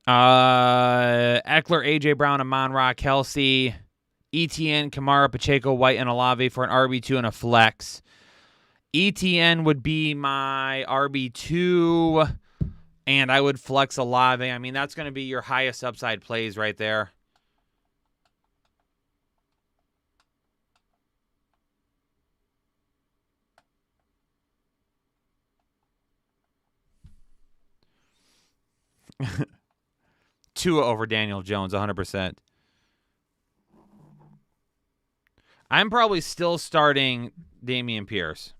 Eckler, A.J. Brown, Amon-Ra, Kelsey, ETN, Kamara, Pacheco, White, and Olave for an RB2 and a flex. ETN would be my RB2, and I would flex Olave. I mean, that's going to be your highest upside plays right there. Tua over Daniel Jones, 100%. I'm probably still starting Dameon Pierce.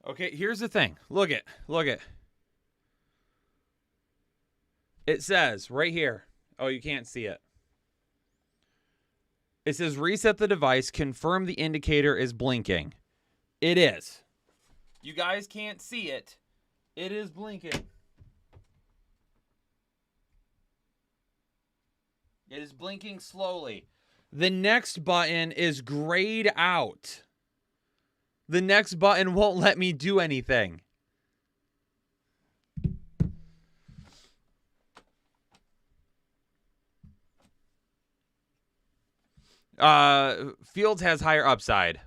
Okay, here's the thing. Look it. It says right here. Oh, you can't see it. It says reset the device, confirm the indicator is blinking. It is. You guys can't see it. It is blinking. It is blinking slowly. The next button is grayed out. The next button won't let me do anything. Fields has higher upside.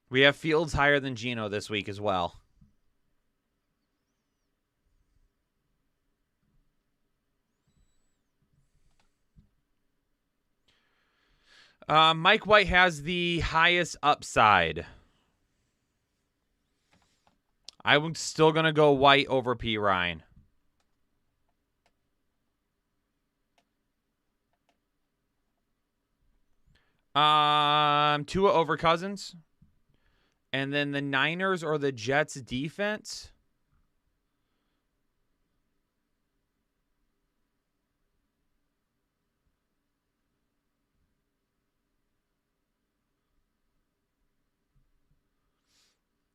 We have Fields higher than Geno this week as well. Mike White has the highest upside. I'm still going to go White over P. Ryan. Tua over Cousins. And then the Niners or the Jets defense.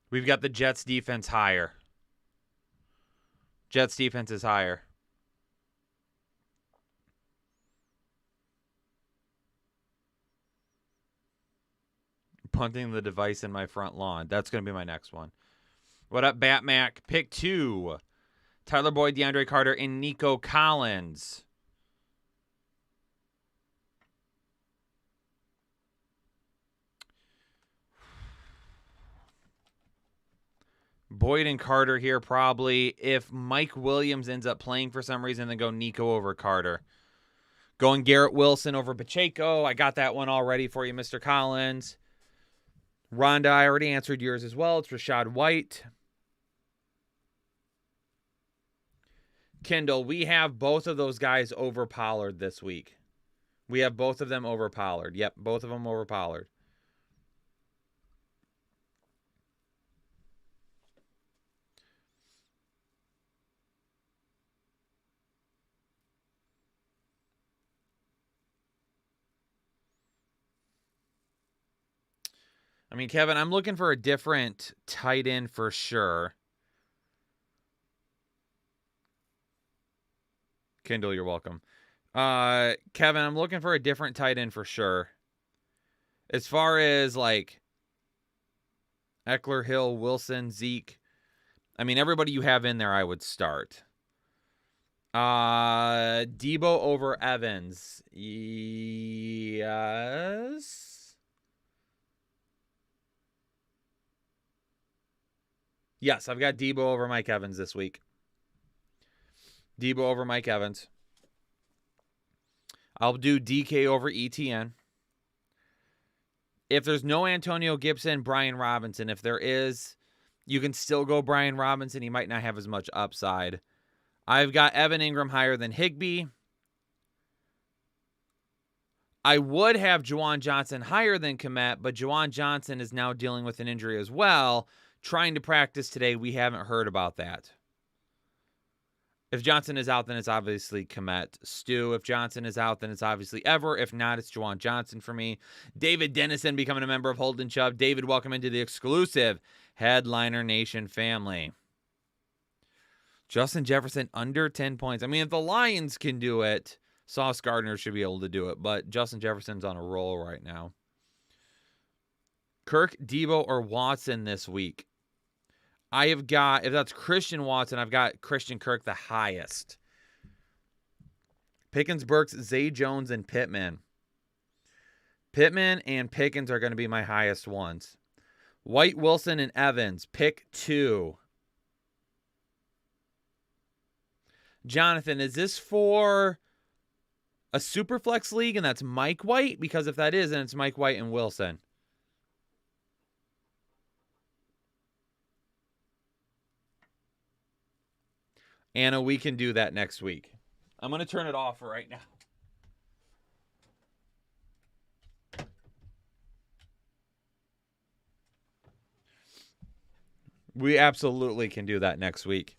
We've got the Jets defense higher. Jets defense is higher. Punting the device in my front lawn. That's going to be my next one. What up, Batmac? Pick 2. Tyler Boyd, DeAndre Carter, and Nico Collins. Boyd and Carter here probably. If Mike Williams ends up playing for some reason, then go Nico over Carter. Going Garrett Wilson over Pacheco. I got that one already for you, Mr. Collins. Rhonda, I already answered yours as well. It's Rachaad White. Kendall, we have both of those guys over Pollard this week. We have both of them over Pollard. Yep, both of them over Pollard. I mean, Kevin, I'm looking for a different tight end for sure. Kendall, you're welcome. Kevin, I'm looking for a different tight end for sure. As far as like Eckler, Hill, Wilson, Zeke, I mean, everybody you have in there, I would start. Debo over Evans. Yes. Yes, I've got Debo over Mike Evans this week. Debo over Mike Evans. I'll do DK over ETN. If there's no Antonio Gibson, Brian Robinson. If there is, you can still go Brian Robinson. He might not have as much upside. I've got Evan Ingram higher than Higbee. I would have Juwan Johnson higher than Kmet, but Juwan Johnson is now dealing with an injury as well. Trying to practice today. We haven't heard about that. If Johnson is out, then it's obviously Kmet. Stu, if Johnson is out, then it's obviously Ever. If not, it's Juwan Johnson for me. David Dennison becoming a member of Holden Chubb. David, welcome into the exclusive Headliner Nation family. Justin Jefferson under 10 points. I mean, if the Lions can do it, Sauce Gardner should be able to do it. But Justin Jefferson's on a roll right now. Kirk, Debo, or Watson this week. I have got, if that's Christian Watson, I've got Christian Kirk the highest. Pickens, Burks, Zay Jones, and Pittman. Pittman and Pickens are going to be my highest ones. White, Wilson, and Evans. Pick 2. Jonathan, is this for a Superflex league and that's Mike White? Because if that is, then it's Mike White and Wilson. Anna, we can do that next week. I'm going to turn it off right now. We absolutely can do that next week.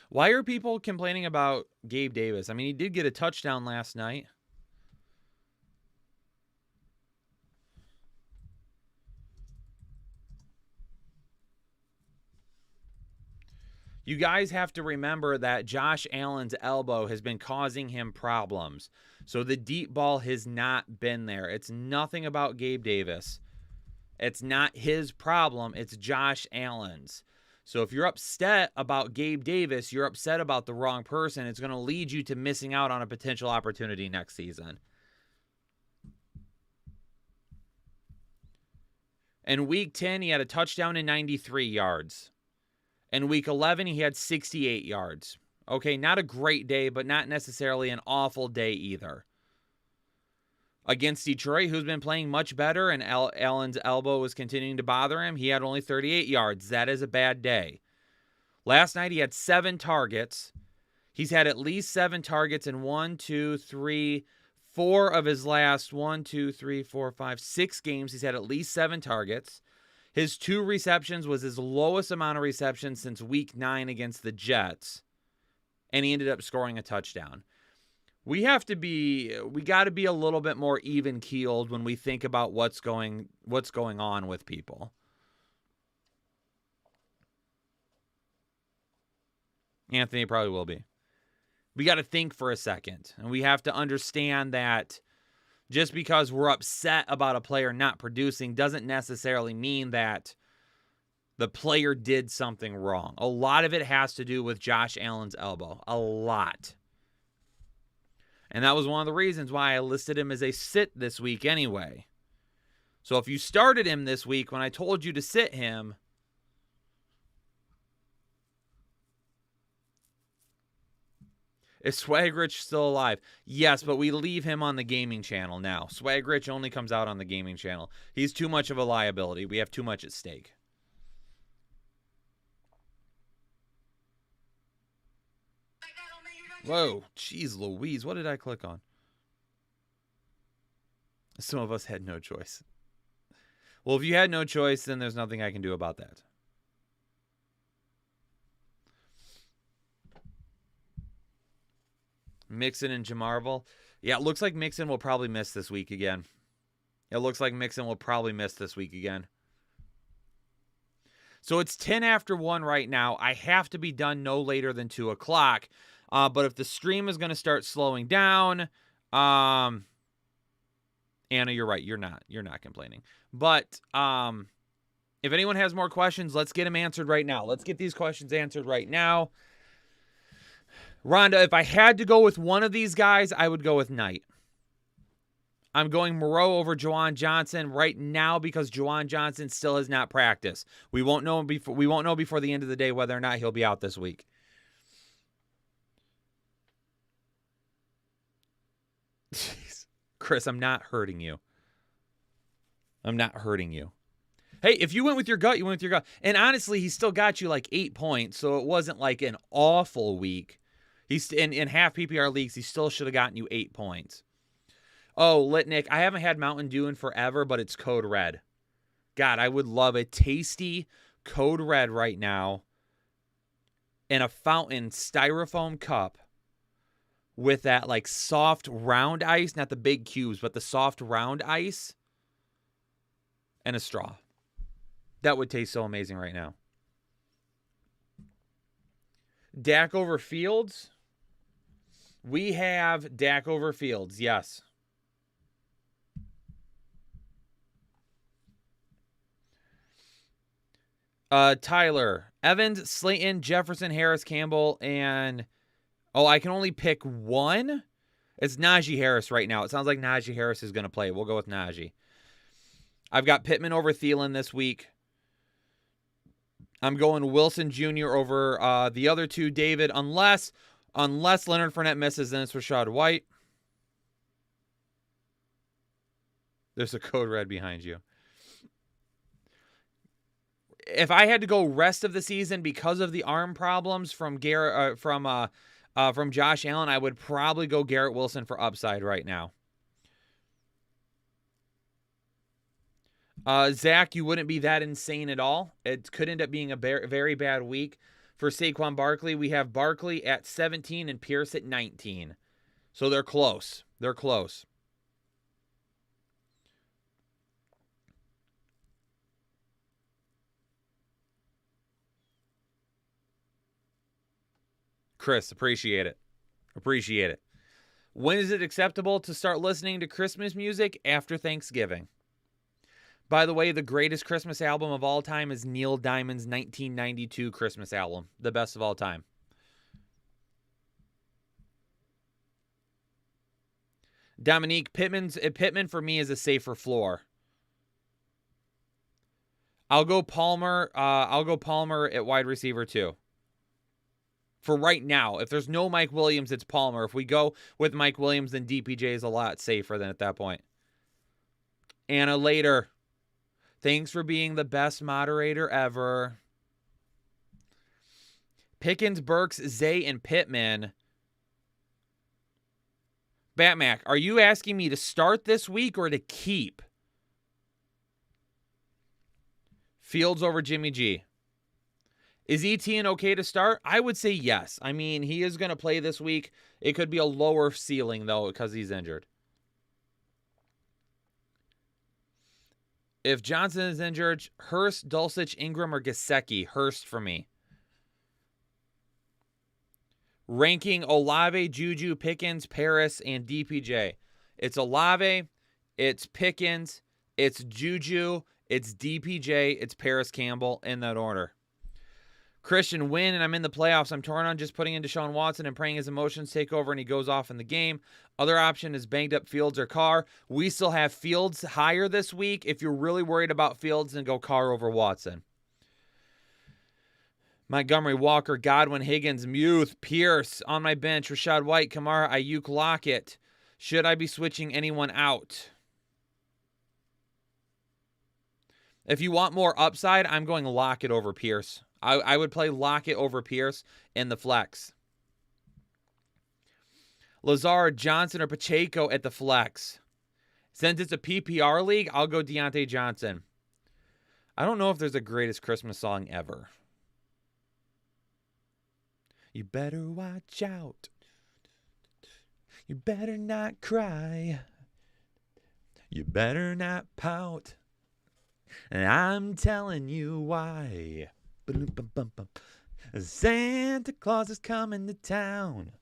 Why are people complaining about Gabe Davis? I mean, he did get a touchdown last night. You guys have to remember that Josh Allen's elbow has been causing him problems. So the deep ball has not been there. It's nothing about Gabe Davis. It's not his problem. It's Josh Allen's. So if you're upset about Gabe Davis, you're upset about the wrong person. It's going to lead you to missing out on a potential opportunity next season. In week 10, he had a touchdown and 93 yards. In week 11, he had 68 yards. Okay, not a great day, but not necessarily an awful day either. Against Detroit, who's been playing much better, and Allen's elbow was continuing to bother him, he had only 38 yards. That is a bad day. Last night, he had 7 targets. He's had at least 7 targets in 4 of his last 6 games. He's had at least 7 targets. His 2 receptions was his lowest amount of receptions since week 9 against the Jets. And he ended up scoring a touchdown. We got to be a little bit more even-keeled when we think about what's going on with people. Anthony probably will be. We got to think for a second. And we have to understand that just because we're upset about a player not producing doesn't necessarily mean that the player did something wrong. A lot of it has to do with Josh Allen's elbow. A lot. And that was one of the reasons why I listed him as a sit this week anyway. So if you started him this week when I told you to sit him, is Swagrich still alive? Yes, but we leave him on the gaming channel now. Swagrich only comes out on the gaming channel. He's too much of a liability. We have too much at stake. Whoa, jeez Louise, what did I click on? Some of us had no choice. Well, if you had no choice, then there's nothing I can do about that. Mixon and Jamarville. Yeah, it looks like Mixon will probably miss this week again. So it's 10 after 1 right now. I have to be done no later than 2 o'clock. But if the stream is going to start slowing down, Anna, you're right. You're not complaining. But if anyone has more questions, let's get them answered right now. Let's get these questions answered right now. Rhonda, if I had to go with one of these guys, I would go with Knight. I'm going Moreau over Juwan Johnson right now because Juwan Johnson still has not practiced. We won't know before the end of the day whether or not he'll be out this week. Jeez. Chris, I'm not hurting you. Hey, if you went with your gut, you went with your gut. And honestly, he still got you like 8 points, so it wasn't like an awful week. He's in half PPR leagues, he still should have gotten you 8 points. Oh, Litnick, I haven't had Mountain Dew in forever, but it's Code Red. God, I would love a tasty Code Red right now in a fountain styrofoam cup with that like soft round ice, not the big cubes, but the soft round ice and a straw. That would taste so amazing right now. Dak over Fields. We have Dak over Fields, yes. Tyler, Evans, Slayton, Jefferson, Harris, Campbell, and I can only pick one? It's Najee Harris right now. It sounds like Najee Harris is going to play. We'll go with Najee. I've got Pittman over Thielen this week. I'm going Wilson Jr. over the other two, David, unless Leonard Fournette misses, then it's Rachaad White. There's a Code Red behind you. if I had to go rest of the season because of the arm problems from from Josh Allen, I would probably go Garrett Wilson for upside right now. Zach, you wouldn't be that insane at all. It could end up being a very bad week. For Saquon Barkley, we have Barkley at 17 and Pierce at 19. So they're close. They're close. Chris, appreciate it. Appreciate it. When is it acceptable to start listening to Christmas music? After Thanksgiving. By the way, the greatest Christmas album of all time is Neil Diamond's 1992 Christmas album. The best of all time. Dominique, Pittman for me is a safer floor. I'll go Palmer at wide receiver too. For right now, if there's no Mike Williams, it's Palmer. If we go with Mike Williams, then DPJ is a lot safer than at that point. Anna later. Thanks for being the best moderator ever. Pickens, Burks, Zay, and Pittman. Batmac, are you asking me to start this week or to keep? Fields over Jimmy G. Is Etienne okay to start? I would say yes. I mean, he is going to play this week. It could be a lower ceiling, though, because he's injured. If Johnson is injured, Hurst, Dulcich, Ingram, or Gesicki. Hurst for me. Ranking Olave, Juju, Pickens, Paris, and DPJ. It's Olave, it's Pickens, it's Juju, it's DPJ, it's Paris Campbell in that order. Christian win, and I'm in the playoffs. I'm torn on just putting in Deshaun Watson and praying his emotions take over and he goes off in the game. Other option is banged up Fields or Carr. We still have Fields higher this week. If you're really worried about Fields, then go Carr over Watson. Montgomery, Walker, Godwin, Higgins, Muth, Pierce on my bench. Rashad White, Kamara, Ayuk, Lockett. Should I be switching anyone out? If you want more upside, I'm going Lockett over Pierce. I would play Lockett over Pierce in the flex. Lazard, Johnson, or Pacheco at the flex. Since it's a PPR league, I'll go Deontay Johnson. I don't know if there's a greatest Christmas song ever. You better watch out. You better not cry. You better not pout. And I'm telling you why. Santa Claus is coming to town.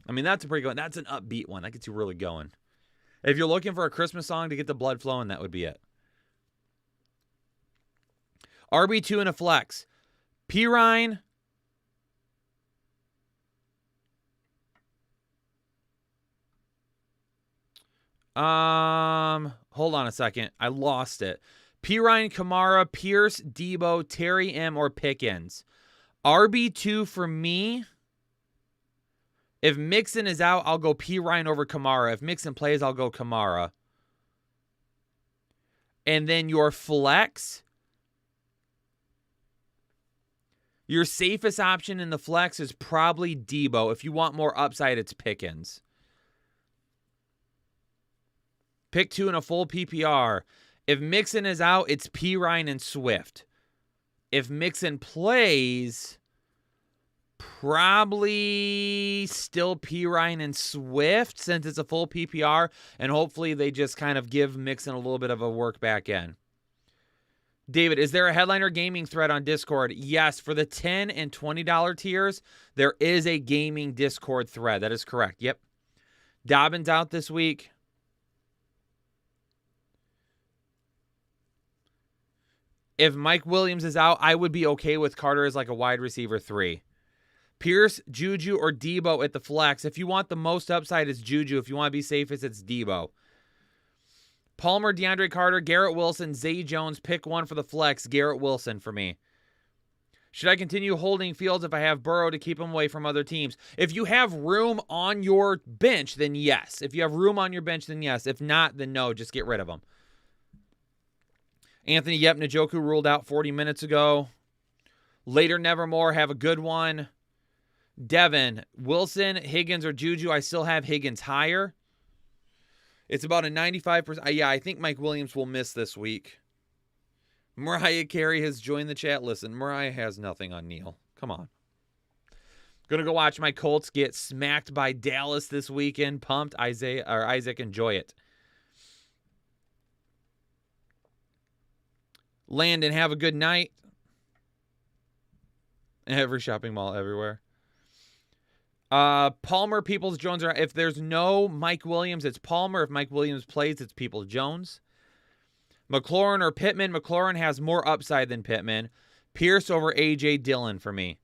I mean, that's a pretty good one. That's an upbeat one. That gets you really going. If you're looking for a Christmas song to get the blood flowing, that would be it. RB2 in a flex. Pirine. Hold on a second. I lost it. Pirine, Kamara, Pierce, Debo, Terry M, or Pickens. RB2 for me. If Mixon is out, I'll go Pirine over Kamara. If Mixon plays, I'll go Kamara. And then your flex. Your safest option in the flex is probably Debo. If you want more upside, it's Pickens. Pick 2 in a full PPR. If Mixon is out, it's Pirine and Swift. If Mixon plays, probably still Pirine and Swift since it's a full PPR, and hopefully they just kind of give Mixon a little bit of a work back in. David, is there a Headliner Gaming thread on Discord? Yes, for the $10 and $20 tiers, there is a gaming Discord thread. That is correct. Yep. Dobbins out this week. If Mike Williams is out, I would be okay with Carter as like a wide receiver 3. Pierce, Juju, or Debo at the flex. If you want the most upside, it's Juju. If you want to be safest, it's Debo. Palmer, DeAndre Carter, Garrett Wilson, Zay Jones. Pick one for the flex. Garrett Wilson for me. Should I continue holding Fields if I have Burrow to keep him away from other teams? If you have room on your bench, then yes. If you have room on your bench, then yes. If not, then no. Just get rid of him. Anthony Njoku ruled out 40 minutes ago. Later Nevermore, have a good one. Devin, Wilson, Higgins, or Juju. I still have Higgins higher. It's about a 95%. Yeah, I think Mike Williams will miss this week. Mariah Carey has joined the chat. Listen, Mariah has nothing on Neal. Come on. Gonna go watch my Colts get smacked by Dallas this weekend. Pumped. Isaac, enjoy it. Landon, have a good night. Every shopping mall everywhere. Palmer, Peoples, Jones. If there's no Mike Williams, it's Palmer. If Mike Williams plays, it's Peoples, Jones. McLaurin or Pittman. McLaurin has more upside than Pittman. Pierce over A.J. Dillon for me.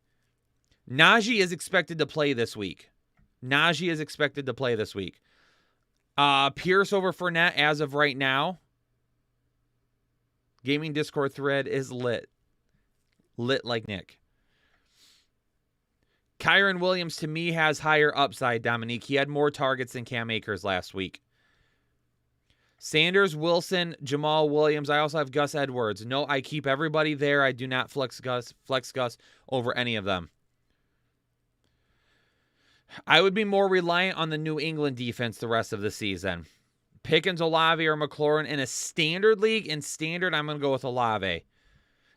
Najee is expected to play this week. Pierce over Fournette as of right now. Gaming Discord thread is lit. Lit like Nick. Kyron Williams, to me, has higher upside, Dominique. He had more targets than Cam Akers last week. Sanders, Wilson, Jamal Williams. I also have Gus Edwards. No, I keep everybody there. I do not flex Gus over any of them. I would be more reliant on the New England defense the rest of the season. Pickens, Olave, or McLaurin in a standard league. In standard, I'm going to go with Olave.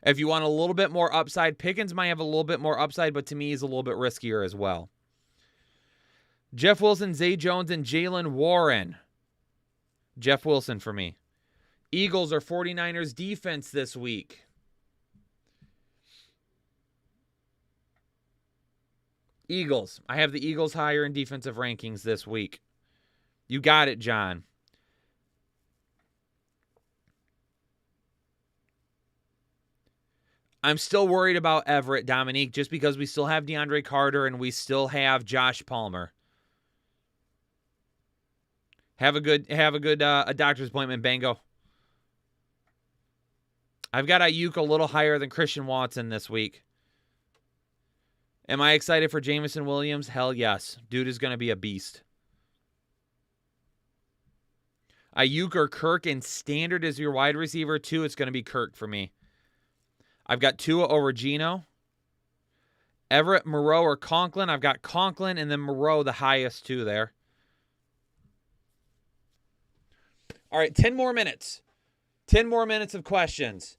If you want a little bit more upside, Pickens might have a little bit more upside, but to me, he's a little bit riskier as well. Jeff Wilson, Zay Jones, and Jaylen Warren. Jeff Wilson for me. Eagles or 49ers defense this week. Eagles. I have the Eagles higher in defensive rankings this week. You got it, John. I'm still worried about Everett, Dominique, just because we still have DeAndre Carter and we still have Josh Palmer. Have a good a doctor's appointment, Bango. I've got Ayuk a little higher than Christian Watson this week. Am I excited for Jameson Williams? Hell yes. Dude is going to be a beast. Ayuk or Kirk in standard as your wide receiver, too. It's going to be Kirk for me. I've got Tua over Geno. Everett, Moreau, or Conklin. I've got Conklin and then Moreau the highest, too, there. All right, 10 more minutes. 10 more minutes of questions.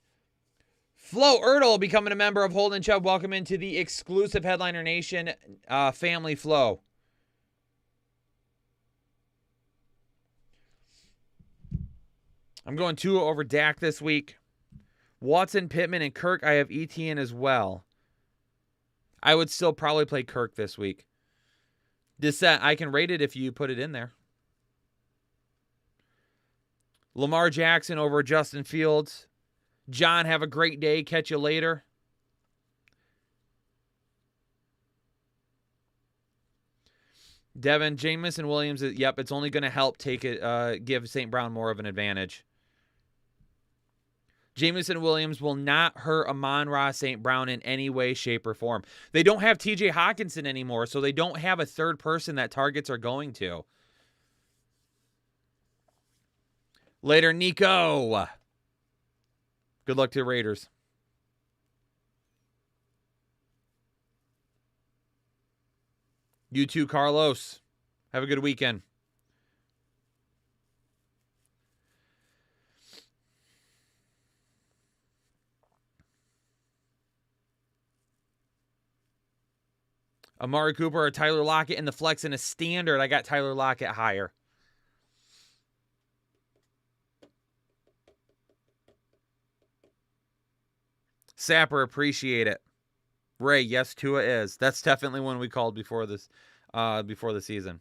Flo Ertl becoming a member of Holden Chubb. Welcome into the exclusive Headliner Nation family, Flo. I'm going Tua over Dak this week. Watson, Pittman, and Kirk, I have ETN as well. I would still probably play Kirk this week. Dissent, I can rate it if you put it in there. Lamar Jackson over Justin Fields. John, have a great day. Catch you later. Devin, Jameson Williams, yep, it's only going to help give St. Brown more of an advantage. Jameson Williams will not hurt Amon-Ra St. Brown in any way, shape, or form. They don't have TJ Hawkinson anymore, so they don't have a third person that targets are going to. Later, Nico. Good luck to the Raiders. You too, Carlos. Have a good weekend. Amari Cooper or Tyler Lockett in the flex in a standard. I got Tyler Lockett higher. Sapper, appreciate it. Ray, yes, Tua is. That's definitely one we called before this, before the season.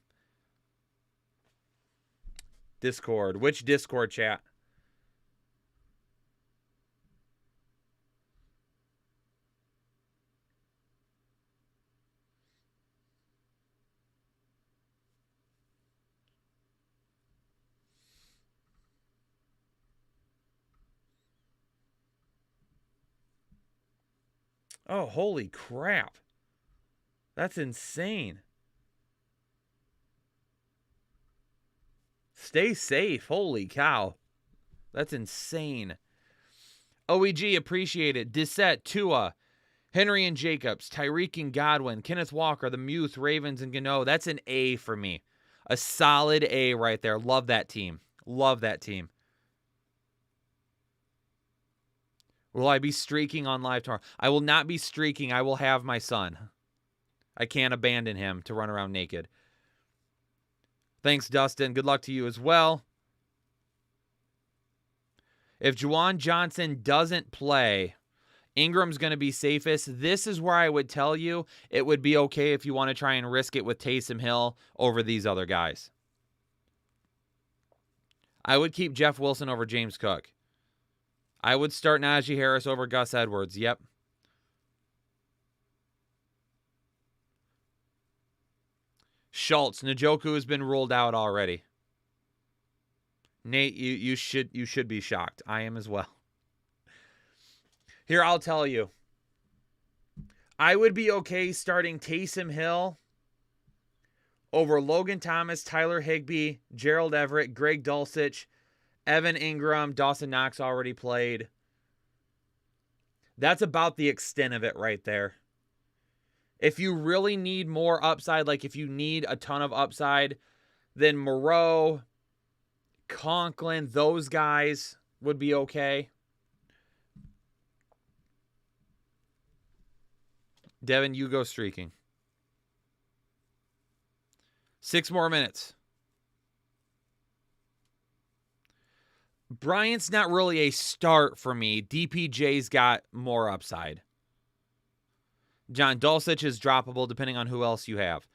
Discord. Which Discord chat? Oh, holy crap. That's insane. Stay safe. Holy cow. That's insane. OEG, appreciate it. Dissett, Tua, Henry and Jacobs, Tyreek and Godwin, Kenneth Walker, the Muth, Ravens, and Gano. That's an A for me. A solid A right there. Love that team. Love that team. Will I be streaking on live tomorrow? I will not be streaking. I will have my son. I can't abandon him to run around naked. Thanks, Dustin. Good luck to you as well. If Juwan Johnson doesn't play, Ingram's going to be safest. This is where I would tell you it would be okay if you want to try and risk it with Taysom Hill over these other guys. I would keep Jeff Wilson over James Cook. I would start Najee Harris over Gus Edwards. Yep. Schultz, Njoku has been ruled out already. Nate, you should be shocked. I am as well. Here, I'll tell you. I would be okay starting Taysom Hill over Logan Thomas, Tyler Higbee, Gerald Everett, Greg Dulcich, Evan Ingram, Dawson Knox already played. That's about the extent of it right there. If you really need more upside, like if you need a ton of upside, then Moreau, Conklin, those guys would be okay. Devin, you go streaking. 6 more minutes. Bryant's not really a start for me. DPJ's got more upside. John Dulcich is droppable depending on who else you have.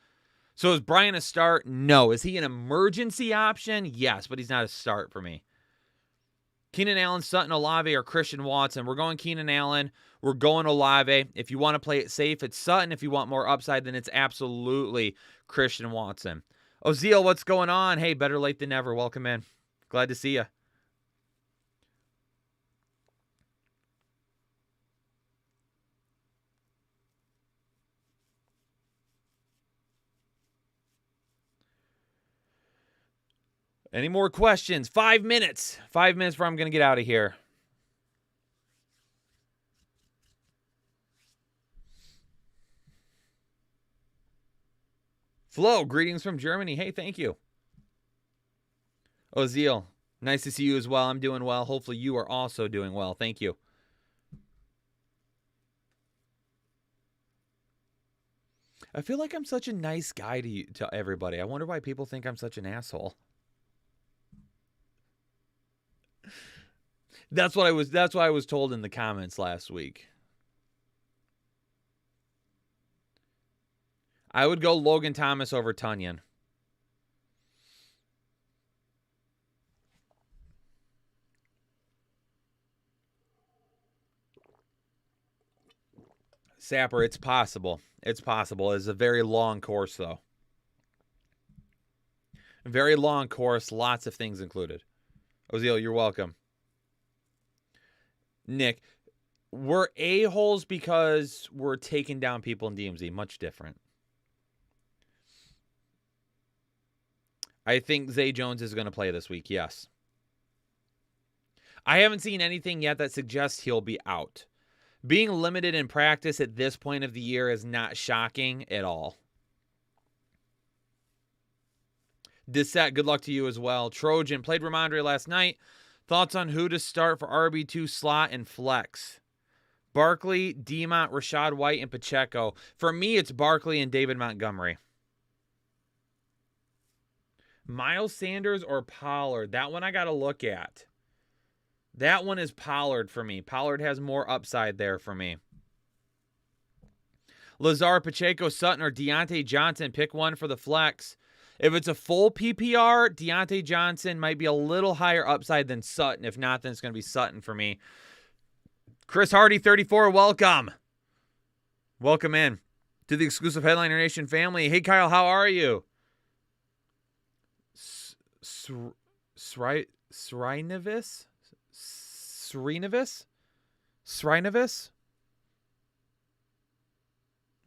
So is Bryant a start? No. Is he an emergency option? Yes, but he's not a start for me. Keenan Allen, Sutton, Olave, or Christian Watson. We're going Keenan Allen. We're going Olave. If you want to play it safe, it's Sutton. If you want more upside, then it's absolutely Christian Watson. Ozeal, what's going on? Hey, better late than never. Welcome in. Glad to see you. Any more questions? 5 minutes. 5 minutes before I'm going to get out of here. Flo, greetings from Germany. Hey, thank you. Ozeal, nice to see you as well. I'm doing well. Hopefully you are also doing well. Thank you. I feel like I'm such a nice guy to everybody. I wonder why people think I'm such an asshole. That's what I was told in the comments last week. I would go Logan Thomas over Tunyon. Sapper, it's possible. It's possible. It's a very long course, though. A very long course, lots of things included. Ozeal, you're welcome. Nick, we're a-holes because we're taking down people in DMZ. Much different. I think Zay Jones is going to play this week, yes. I haven't seen anything yet that suggests he'll be out. Being limited in practice at this point of the year is not shocking at all. Dissett, good luck to you as well. Trojan, played Ramondre last night. Thoughts on who to start for RB2 slot and flex? Barkley, Demont, Rashad White, and Pacheco. For me, it's Barkley and David Montgomery. Miles Sanders or Pollard? That one I got to look at. That one is Pollard for me. Pollard has more upside there for me. Lazard, Pacheco, Sutton, or Deontay Johnson. Pick one for the flex. If it's a full PPR, Deontay Johnson might be a little higher upside than Sutton. If not, then it's going to be Sutton for me. Chris Hardy, 34, welcome. Welcome in to the exclusive Headliner Nation family. Hey, Kyle, how are you? Srinavis?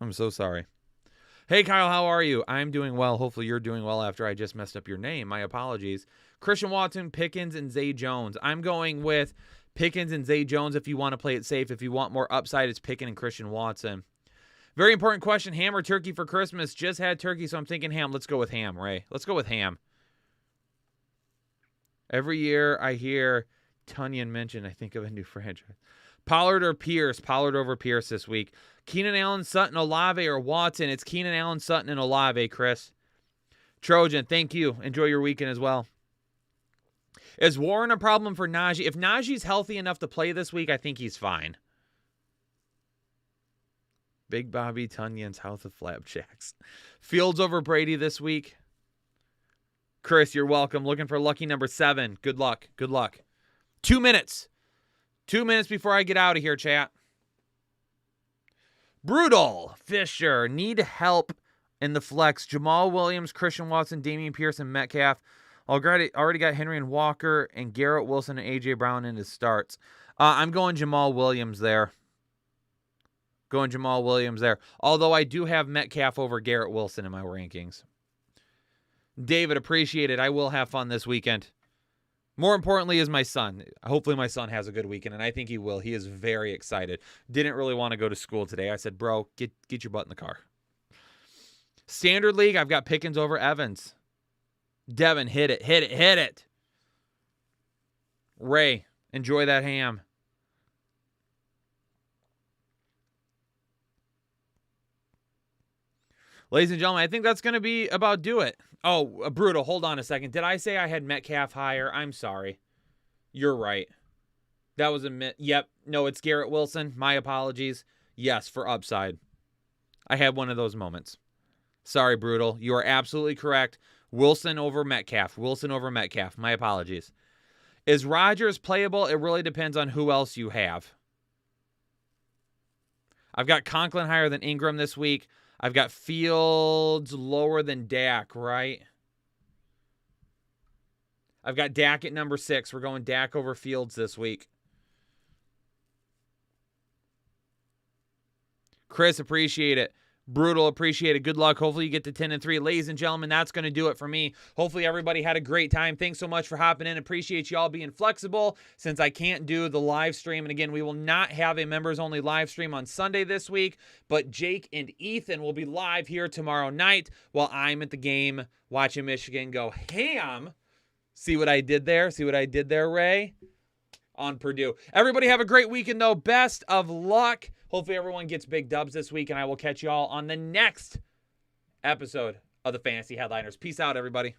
I'm so sorry. Hey, Kyle, how are you? I'm doing well. Hopefully you're doing well after I just messed up your name. My apologies. Christian Watson, Pickens, and Zay Jones. I'm going with Pickens and Zay Jones if you want to play it safe. If you want more upside, it's Pickens and Christian Watson. Very important question. Ham or turkey for Christmas? Just had turkey, so I'm thinking ham. Let's go with ham, Ray. Let's go with ham. Every year I hear Tunyon mentioned, I think of a new franchise. Pollard or Pierce? Pollard over Pierce this week. Keenan Allen, Sutton, Olave, or Watson? It's Keenan Allen, Sutton, and Olave, Chris. Trojan, thank you. Enjoy your weekend as well. Is Warren a problem for Najee? If Najee's healthy enough to play this week, I think he's fine. Big Bobby Tunyon's House of Flapjacks. Fields over Brady this week. Chris, you're welcome. Looking for lucky number 7. Good luck. Good luck. 2 minutes. 2 minutes before I get out of here, chat. Brutal. Fisher. Need help in the flex. Jamal Williams, Christian Watson, Damian Pierce, and Metcalf. Already got Henry and Walker and Garrett Wilson and A.J. Brown in his starts. I'm going Jamal Williams there. Although I do have Metcalf over Garrett Wilson in my rankings. David, appreciate it. I will have fun this weekend. More importantly is my son. Hopefully my son has a good weekend, and I think he will. He is very excited. Didn't really want to go to school today. I said, bro, get your butt in the car. Standard League, I've got Pickens over Evans. Devin, hit it. Ray, enjoy that ham. Ladies and gentlemen, I think that's going to be about do it. Oh, Brutal, hold on a second. Did I say I had Metcalf higher? I'm sorry. You're right. That was yep. No, it's Garrett Wilson. My apologies. Yes, for upside. I had one of those moments. Sorry, Brutal. You are absolutely correct. Wilson over Metcalf. My apologies. Is Rodgers playable? It really depends on who else you have. I've got Conklin higher than Ingram this week. I've got Fields lower than Dak, right? I've got Dak at number 6. We're going Dak over Fields this week. Chris, appreciate it. Brutal, appreciate it. Good luck. Hopefully you get to 10-3. Ladies and gentlemen, that's going to do it for me. Hopefully everybody had a great time. Thanks so much for hopping in. Appreciate you all being flexible since I can't do the live stream. And again, we will not have a members-only live stream on Sunday this week, but Jake and Ethan will be live here tomorrow night while I'm at the game watching Michigan go ham. See what I did there? Ray? On Purdue. Everybody have a great weekend, though. Best of luck. Hopefully everyone gets big dubs this week, and I will catch you all on the next episode of the Fantasy Headliners. Peace out, everybody.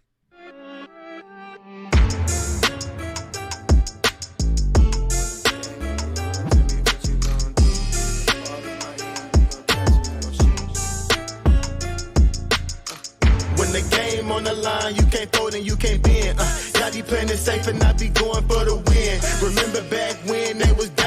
When the game on the line, you can't fold and you can't bend. Y'all be playing it safe and I be going for the win. Remember back when they was down.